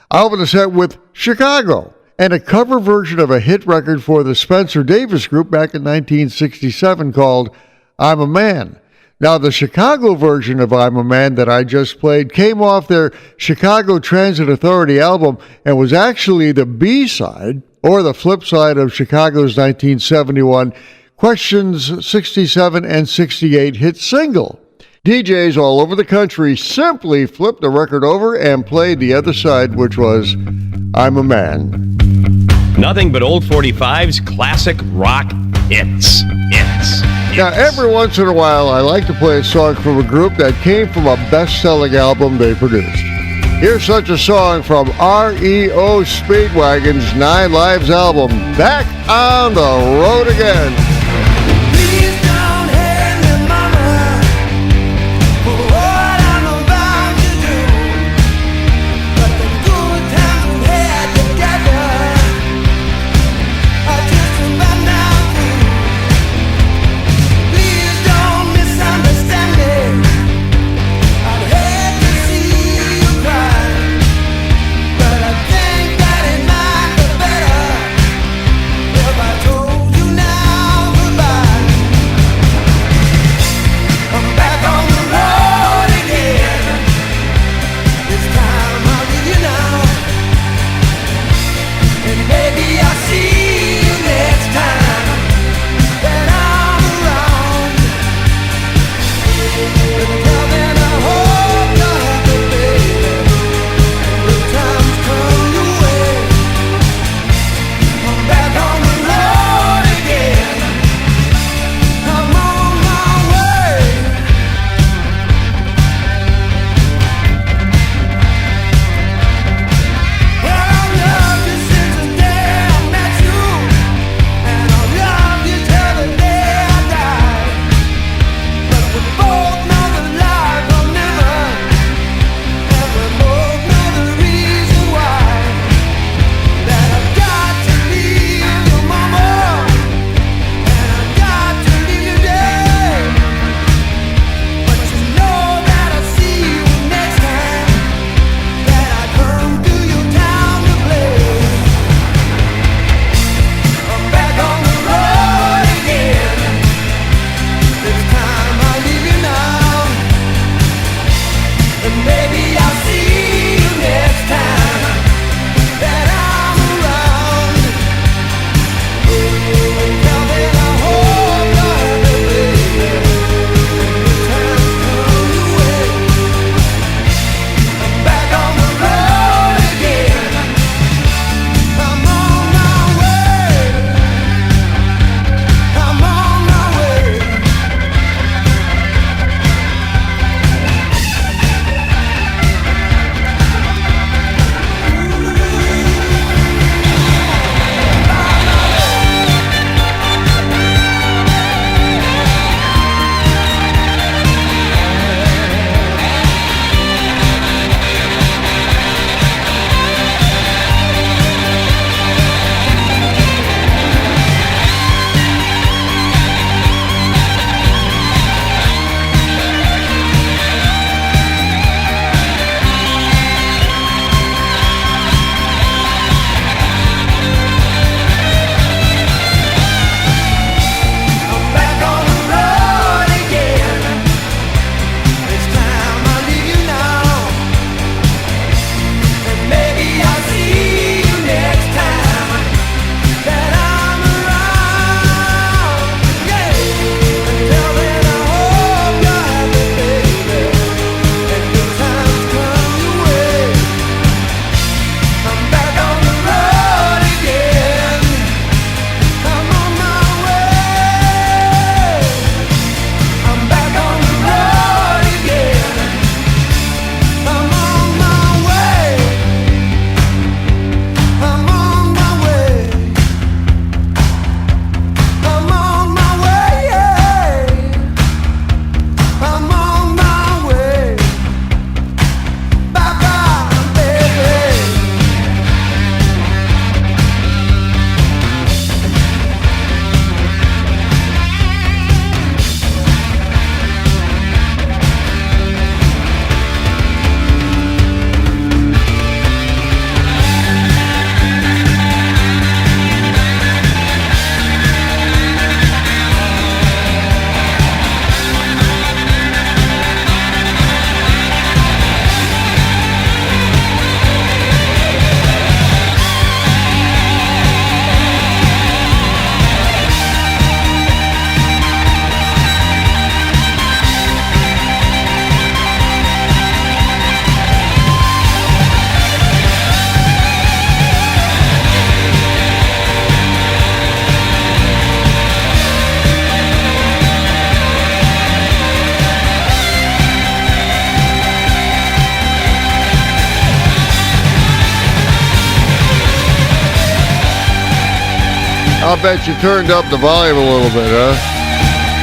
I opened the set with Chicago, and a cover version of a hit record for the Spencer Davis Group back in 1967 called I'm a Man. Now, the Chicago version of I'm a Man that I just played came off their Chicago Transit Authority album and was actually the B-side, or the flip side, of Chicago's 1971 Questions 67 and 68 hit single. DJs all over the country simply flipped the record over and played the other side, which was I'm a Man. Nothing but old 45's classic rock hits. Now, every once in a while, I like to play a song from a group that came from a best-selling album they produced. Here's such a song from REO Speedwagon's 9 Lives album, Back on the Road Again. I'll bet you turned up the volume a little bit, huh?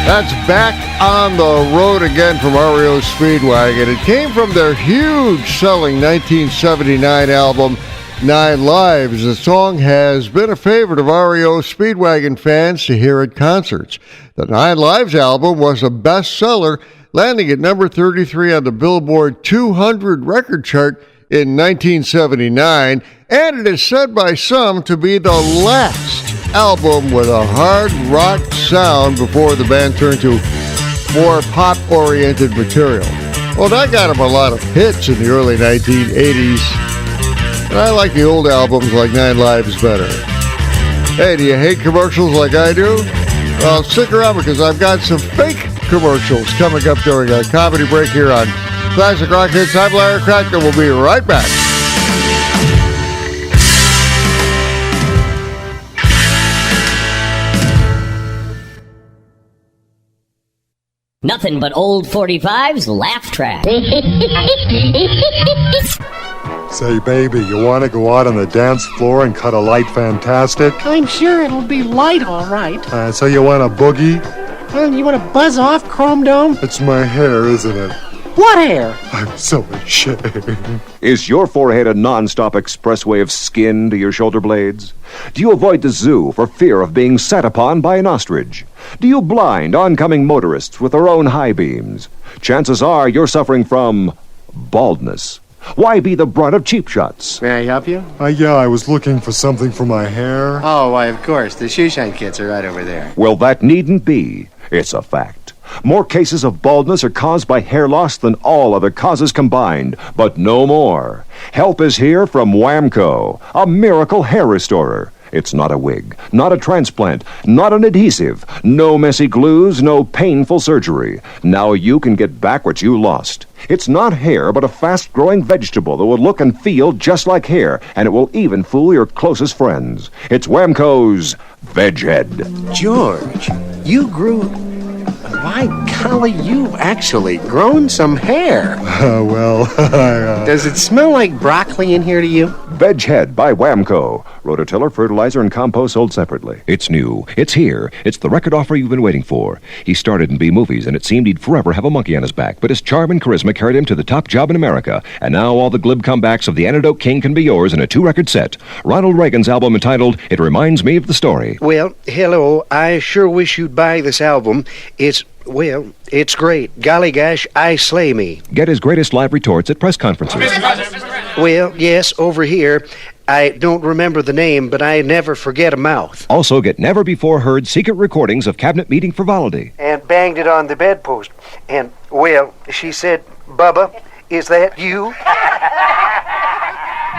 That's Back on the Road Again from REO Speedwagon. It came from their huge-selling 1979 album, 9 Lives. The song has been a favorite of REO Speedwagon fans to hear at concerts. The 9 Lives album was a bestseller, landing at number 33 on the Billboard 200 record chart in 1979, and it is said by some to be the last album with a hard rock sound before the band turned to more pop-oriented material. Well, that got them a lot of hits in the early 1980s, and I like the old albums like 9 Lives better. Hey, do you hate commercials like I do? Well, stick around because I've got some fake commercials coming up during a comedy break here on Classic Rock Hits. I'm Larry Kratka. We'll be right back. Nothing but old 45's laugh track. Say, baby, you want to go out on the dance floor and cut a light fantastic? I'm sure it'll be light, all right. So you want a boogie? Well, you want to buzz off, Chrome Dome? It's my hair, isn't it? What hair? I'm so ashamed. Is your forehead a non-stop expressway of skin to your shoulder blades? Do you avoid the zoo for fear of being sat upon by an ostrich? Do you blind oncoming motorists with their own high beams? Chances are you're suffering from baldness. Why be the brunt of cheap shots? May I help you? Yeah, I was looking for something for my hair. Oh, why, of course. The shoe shine kits are right over there. Well, that needn't be. It's a fact. More cases of baldness are caused by hair loss than all other causes combined, but no more. Help is here from Whamco, a miracle hair restorer. It's not a wig, not a transplant, not an adhesive, no messy glues, no painful surgery. Now you can get back what you lost. It's not hair, but a fast-growing vegetable that will look and feel just like hair, and it will even fool your closest friends. It's Whamco's Veghead. George, you grew... By golly, you've actually grown some hair. Well, Does it smell like broccoli in here to you? Veghead by Whamco. Rototiller, fertilizer, and compost sold separately. It's new. It's here. It's the record offer you've been waiting for. He started in B-movies, and it seemed he'd forever have a monkey on his back, but his charm and charisma carried him to the top job in America, and now all the glib comebacks of the Antidote King can be yours in a 2-record set. Ronald Reagan's album entitled It Reminds Me of the Story. Well, hello. I sure wish you'd buy this album. It's great. Golly gosh, I slay me. Get his greatest live retorts at press conferences. Well, yes, over here. I don't remember the name, but I never forget a mouth. Also get never-before-heard secret recordings of cabinet meeting frivolity. And banged it on the bedpost. And, well, she said, Bubba, is that you?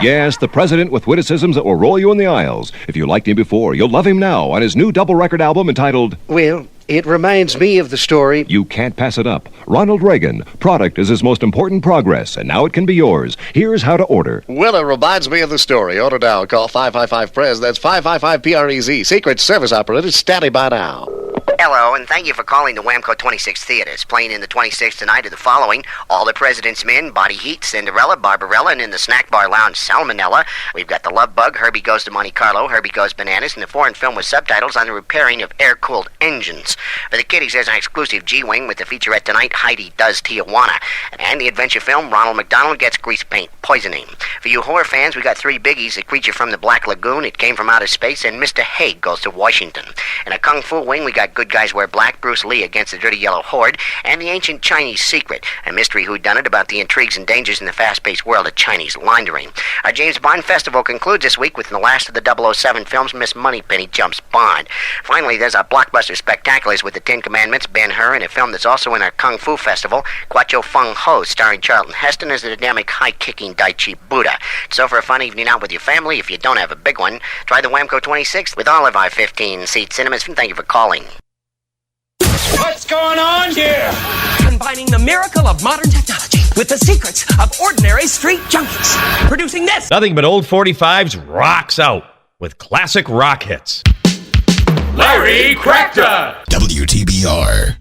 Yes, the president with witticisms that will roll you in the aisles. If you liked him before, you'll love him now on his new double-record album entitled... Well, it reminds me of the story. You can't pass it up. Ronald Reagan. Product is his most important progress, and now it can be yours. Here's how to order. Well, it reminds me of the story. Order now. Call 555-PRES. That's 555-PREZ. Secret Service Operator, standing by now. Hello, and thank you for calling the Whamco 26 Theaters. Playing in the 26 tonight are the following: All the President's Men, Body Heat, Cinderella, Barbarella, and in the Snack Bar Lounge, Salmonella. We've got The Love Bug, Herbie Goes to Monte Carlo, Herbie Goes Bananas, and the foreign film with subtitles on the repairing of air-cooled engines. For the kiddies, there's an exclusive G-Wing with the featurette tonight, Heidi Does Tijuana. And the adventure film, Ronald McDonald Gets Grease Paint Poisoning. For you horror fans, we got 3 biggies: The Creature from the Black Lagoon, It Came from Outer Space, and Mr. Haig Goes to Washington. In a Kung Fu wing, we got Good Guys Wear Black, Bruce Lee Against the Dirty Yellow Horde, and The Ancient Chinese Secret, a mystery whodunit about the intrigues and dangers in the fast-paced world of Chinese laundering. Our James Bond Festival concludes this week with the last of the 007 films, Miss Moneypenny Jumps Bond. Finally, there's our blockbuster spectaculars with the 10 Commandments, Ben-Hur, and a film that's also in our Kung Fu Festival, Quacho Fung Ho, starring Charlton Heston as the dynamic, high-kicking Daichi Buddha. So for a fun evening out with your family, if you don't have a big one, try the Whamco 26 with all of our 15-seat cinemas, and thank you for calling. What's going on here? Combining the miracle of modern technology with the secrets of ordinary street junkies. Producing this. Nothing but old 45s rocks out with classic rock hits. Larry Kratka. WTBR.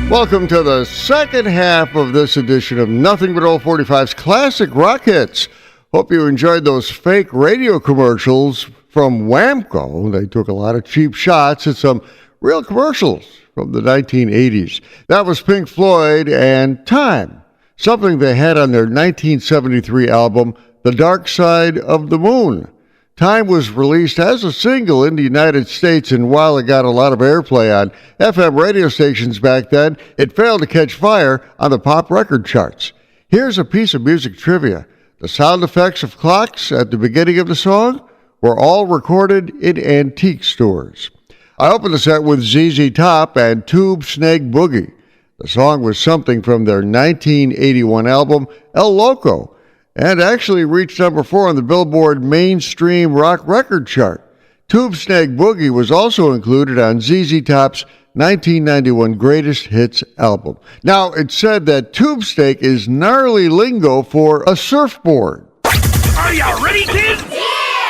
Welcome to the second half of this edition of Nothing But Old 45's Classic Rock Hits. Hope you enjoyed those fake radio commercials from Whamco. They took a lot of cheap shots at some real commercials from the 1980s. That was Pink Floyd and Time, something they had on their 1973 album, The Dark Side of the Moon. Time was released as a single in the United States, and while it got a lot of airplay on FM radio stations back then, it failed to catch fire on the pop record charts. Here's a piece of music trivia. The sound effects of clocks at the beginning of the song were all recorded in antique stores. I opened the set with ZZ Top and Tube Snake Boogie. The song was something from their 1981 album, El Loco, and actually reached number 4 on the Billboard Mainstream Rock Record Chart. Tube Snake Boogie was also included on ZZ Top's 1991 Greatest Hits album. Now, it's said that tube snake is gnarly lingo for a surfboard. Are you ready, kids? Yeah!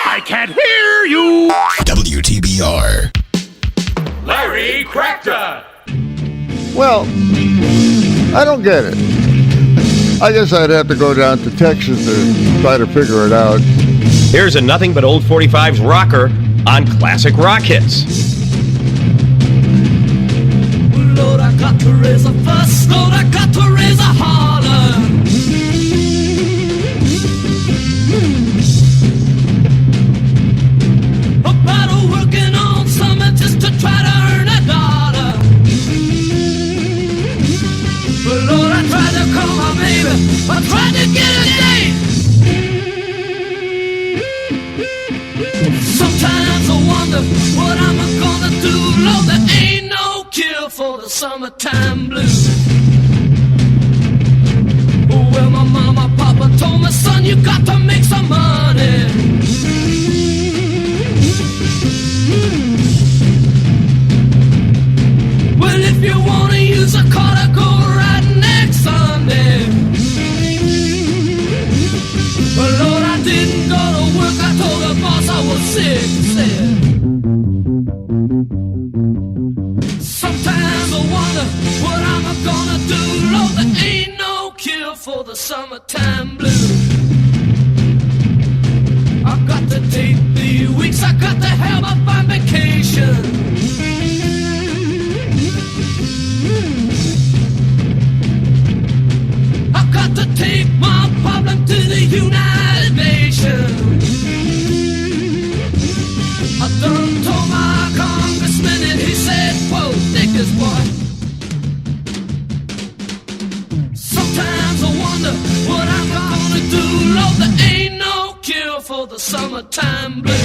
I can't hear you! WTBR. Larry Kratka. Well, I don't get it. I guess I'd have to go down to Texas to try to figure it out. Here's a Nothing But Old 45's rocker on Classic Rock Hits. Lord, I got to raise a fuss. Lord, I got to raise a holler. About working on something just to try to earn a dollar. But Lord, I tried to call my baby. I tried to get a date. Sometimes I wonder what I'm gonna do. Lord, there ain't no cure for the summertime blues. Well, my mama, papa told me, son, you got to make some money. Well, if you want to use a car to go right next Sunday. Well, Lord, I didn't go to work. I told the boss I was sick. Said, sometimes I wonder what I'm gonna do. Lord, there ain't no cure for the summertime blues. I've got to take 3 weeks. I got to have a fun vacation. I've got to take my problem to the United Nations. I done told my congressman and he said, quote, take this boy. Sometimes I wonder what I'm gonna do. Lord, there ain't no cure for the summertime blues.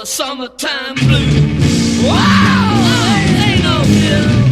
Summertime blues. Wow, ain't no kidding.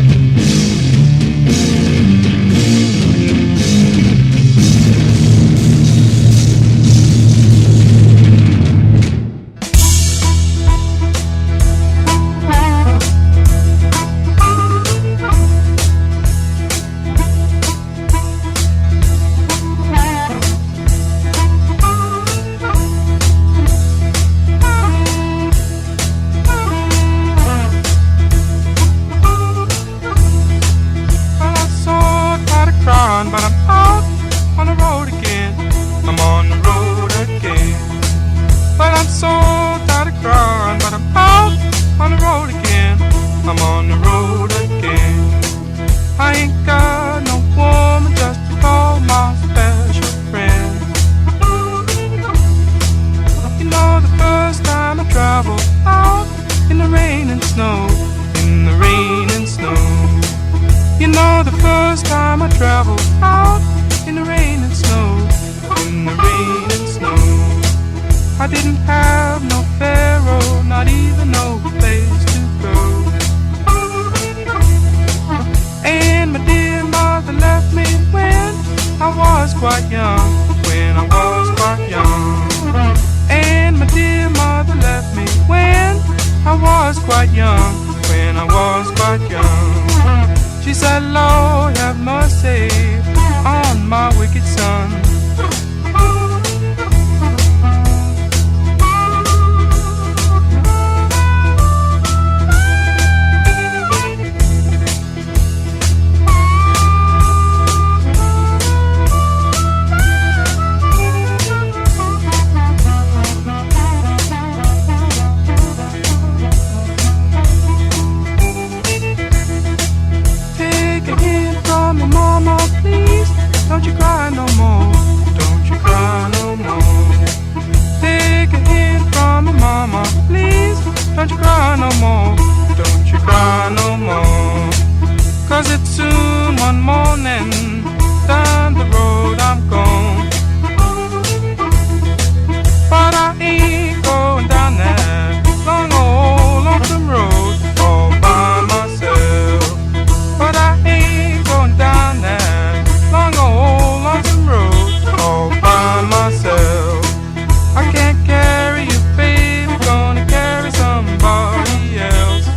the rain and snow, in the rain and snow. You know the first time I traveled out in the rain and snow, in the rain and snow. I didn't have no pharaoh, not even no place to go. And my dear mother left me when I was quite young, when I was quite young. And my dear mother left me when I was quite young, when I was quite young. She said, Lord, have mercy on my wicked son. Don't you cry no more, don't you cry no more. Take a hint from your mama, please. Don't you cry no more, don't you cry no more. 'Cause it's soon one morning, down the road I'm gone. But I ain't going down that long old lonesome road all by myself. But I ain't going down that long old lonesome road all by myself. I can't carry you, baby, gonna carry somebody else.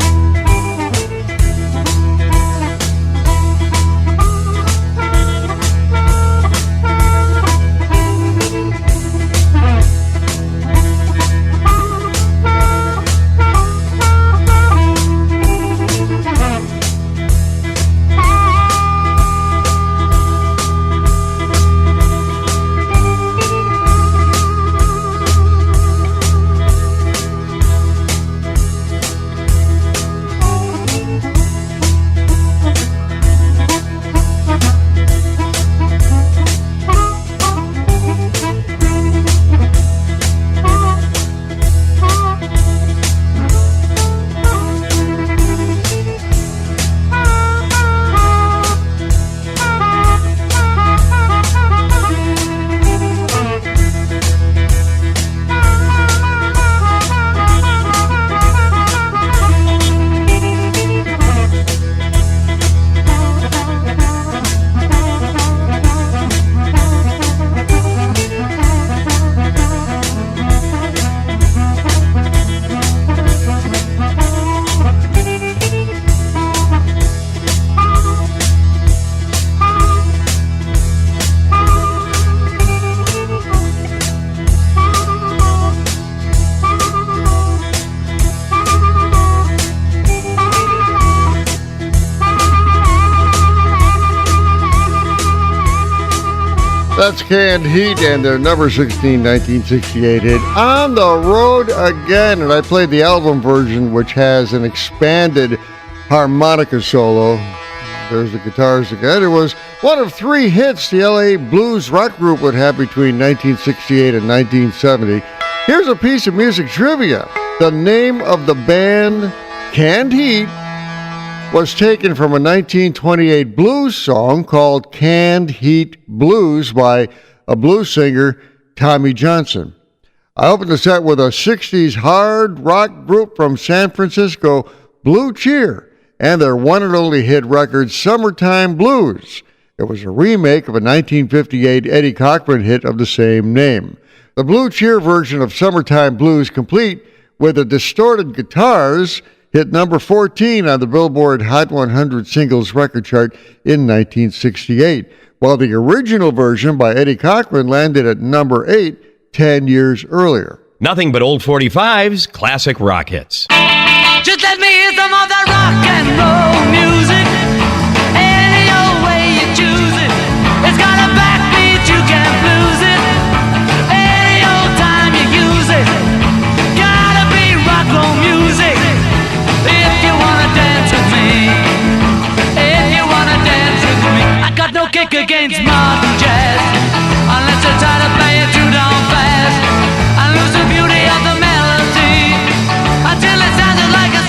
That's Canned Heat and their number 16 1968 hit, On the Road Again. And I played the album version, which has an expanded harmonica solo. There's the guitars again. It was one of 3 hits the LA blues rock group would have between 1968 and 1970. Here's a piece of music trivia. The name of the band, Canned Heat, was taken from a 1928 blues song called Canned Heat Blues by a blues singer, Tommy Johnson. I opened the set with a 60s hard rock group from San Francisco, Blue Cheer, and their one and only hit record, Summertime Blues. It was a remake of a 1958 Eddie Cochran hit of the same name. The Blue Cheer version of Summertime Blues, complete with the distorted guitars, hit number 14 on the Billboard Hot 100 Singles Record Chart in 1968, while the original version by Eddie Cochran landed at number 8 10 years earlier. Nothing but old 45s, classic rock hits. Just let me hear some of that rock and roll music. Any old way you choose it. It's got a backbeat, you can't lose it. Any old time you use it. Gotta be rock roll music. If you wanna dance with me, if you wanna dance with me, I got no kick against modern jazz, unless you try to play it too down fast. I lose the beauty of the melody until it sounded like a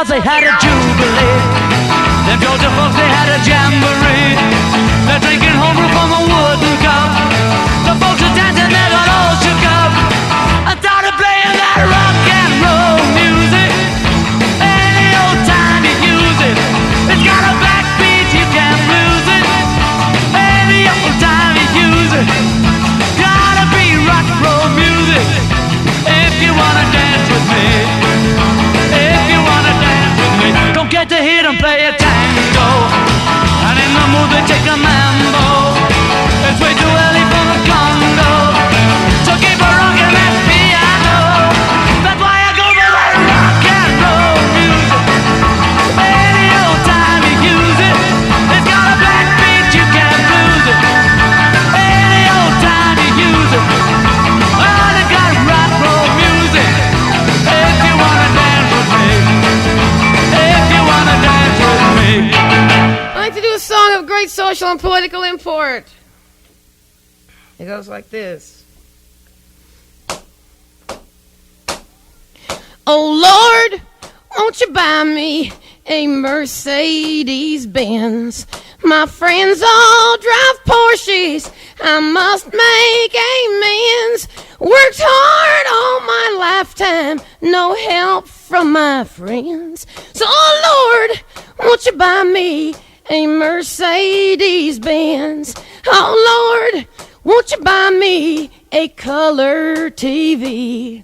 'cause they had a jubilee. Them Georgia folks, they had a jamboree. They're drinking homebrew from a wooden cup. The folks are dancing, they got all shook up. I started playing that rock and roll music. Any old time you use it. It's got a backbeat, you can't lose it. Any old time you use it. Gotta be rock and roll music. If you wanna dance with me. If you wanna dance with me. Don't get to hear them play a tango. And in the mood they take a mambo. It's way too early for the Congo. So keep a rockin' that piano. That's why I go for that rock and roll music. Any old time you use it. It's got a black beat, you can't lose it. Any old time you use it. Oh, they got rock and roll music. If you wanna dance with me. If you wanna dance with me. I'd like to do a song of great social and political import. It goes like this. Oh Lord, won't you buy me a Mercedes Benz? My friends all drive Porsches. I must make amends. Worked hard all my lifetime, no help from my friends. So, oh Lord, won't you buy me a Mercedes Benz? Oh Lord, won't you buy me a color TV?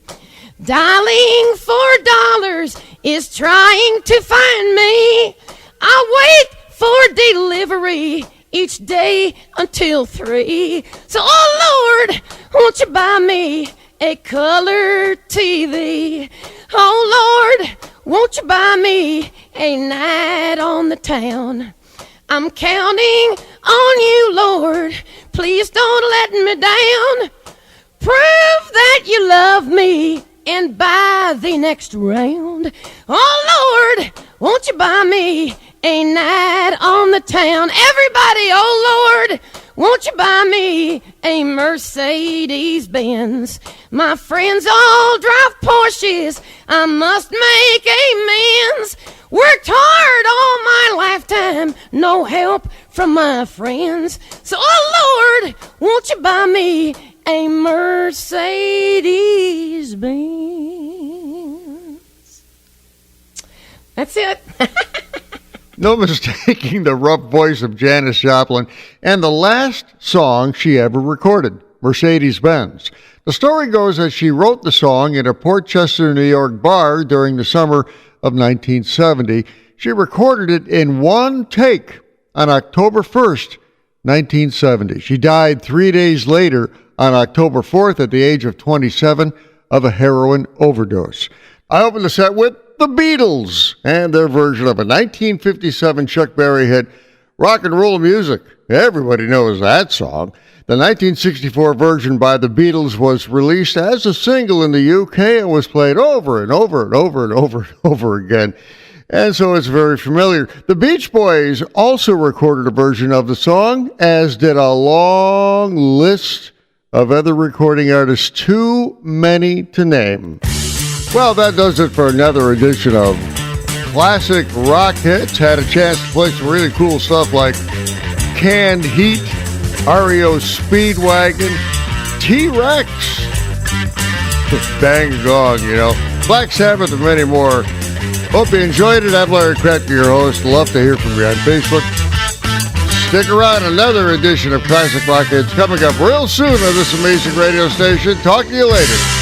Dialing $4 is trying to find me. I wait for delivery each day until 3. So, oh Lord, won't you buy me a color TV? Oh Lord, won't you buy me a night on the town? I'm counting on you, Lord. Please don't let me down. Prove that you love me and buy the next round. Oh Lord, won't you buy me a night on the town? Everybody, oh Lord, won't you buy me a Mercedes Benz? My friends all drive Porsches. I must make amends. Worked hard all my lifetime, no help from my friends. So, oh Lord, won't you buy me a Mercedes Benz? That's it. No mistaking the rough voice of Janis Joplin and the last song she ever recorded, Mercedes-Benz. The story goes that she wrote the song in a Port Chester, New York bar during the summer of 1970. She recorded it in one take on October 1st, 1970. She died 3 days later on October 4th at the age of 27 of a heroin overdose. I opened the set with the Beatles and their version of a 1957 Chuck Berry hit, Rock and Roll Music. Everybody knows that song. The 1964 version by the Beatles was released as a single in the UK and was played over and over and over and over and over again. And so it's very familiar. The Beach Boys also recorded a version of the song, as did a long list of other recording artists, too many to name. Well, that does it for another edition of Classic Rock Hits. Had a chance to play some really cool stuff like Canned Heat, REO Speedwagon, T-Rex, Bang Gong, you know, Black Sabbath, and many more. Hope you enjoyed it. I'm Larry Kratka, your host. Love to hear from you on Facebook. Stick around. Another edition of Classic Rock Hits coming up real soon on this amazing radio station. Talk to you later.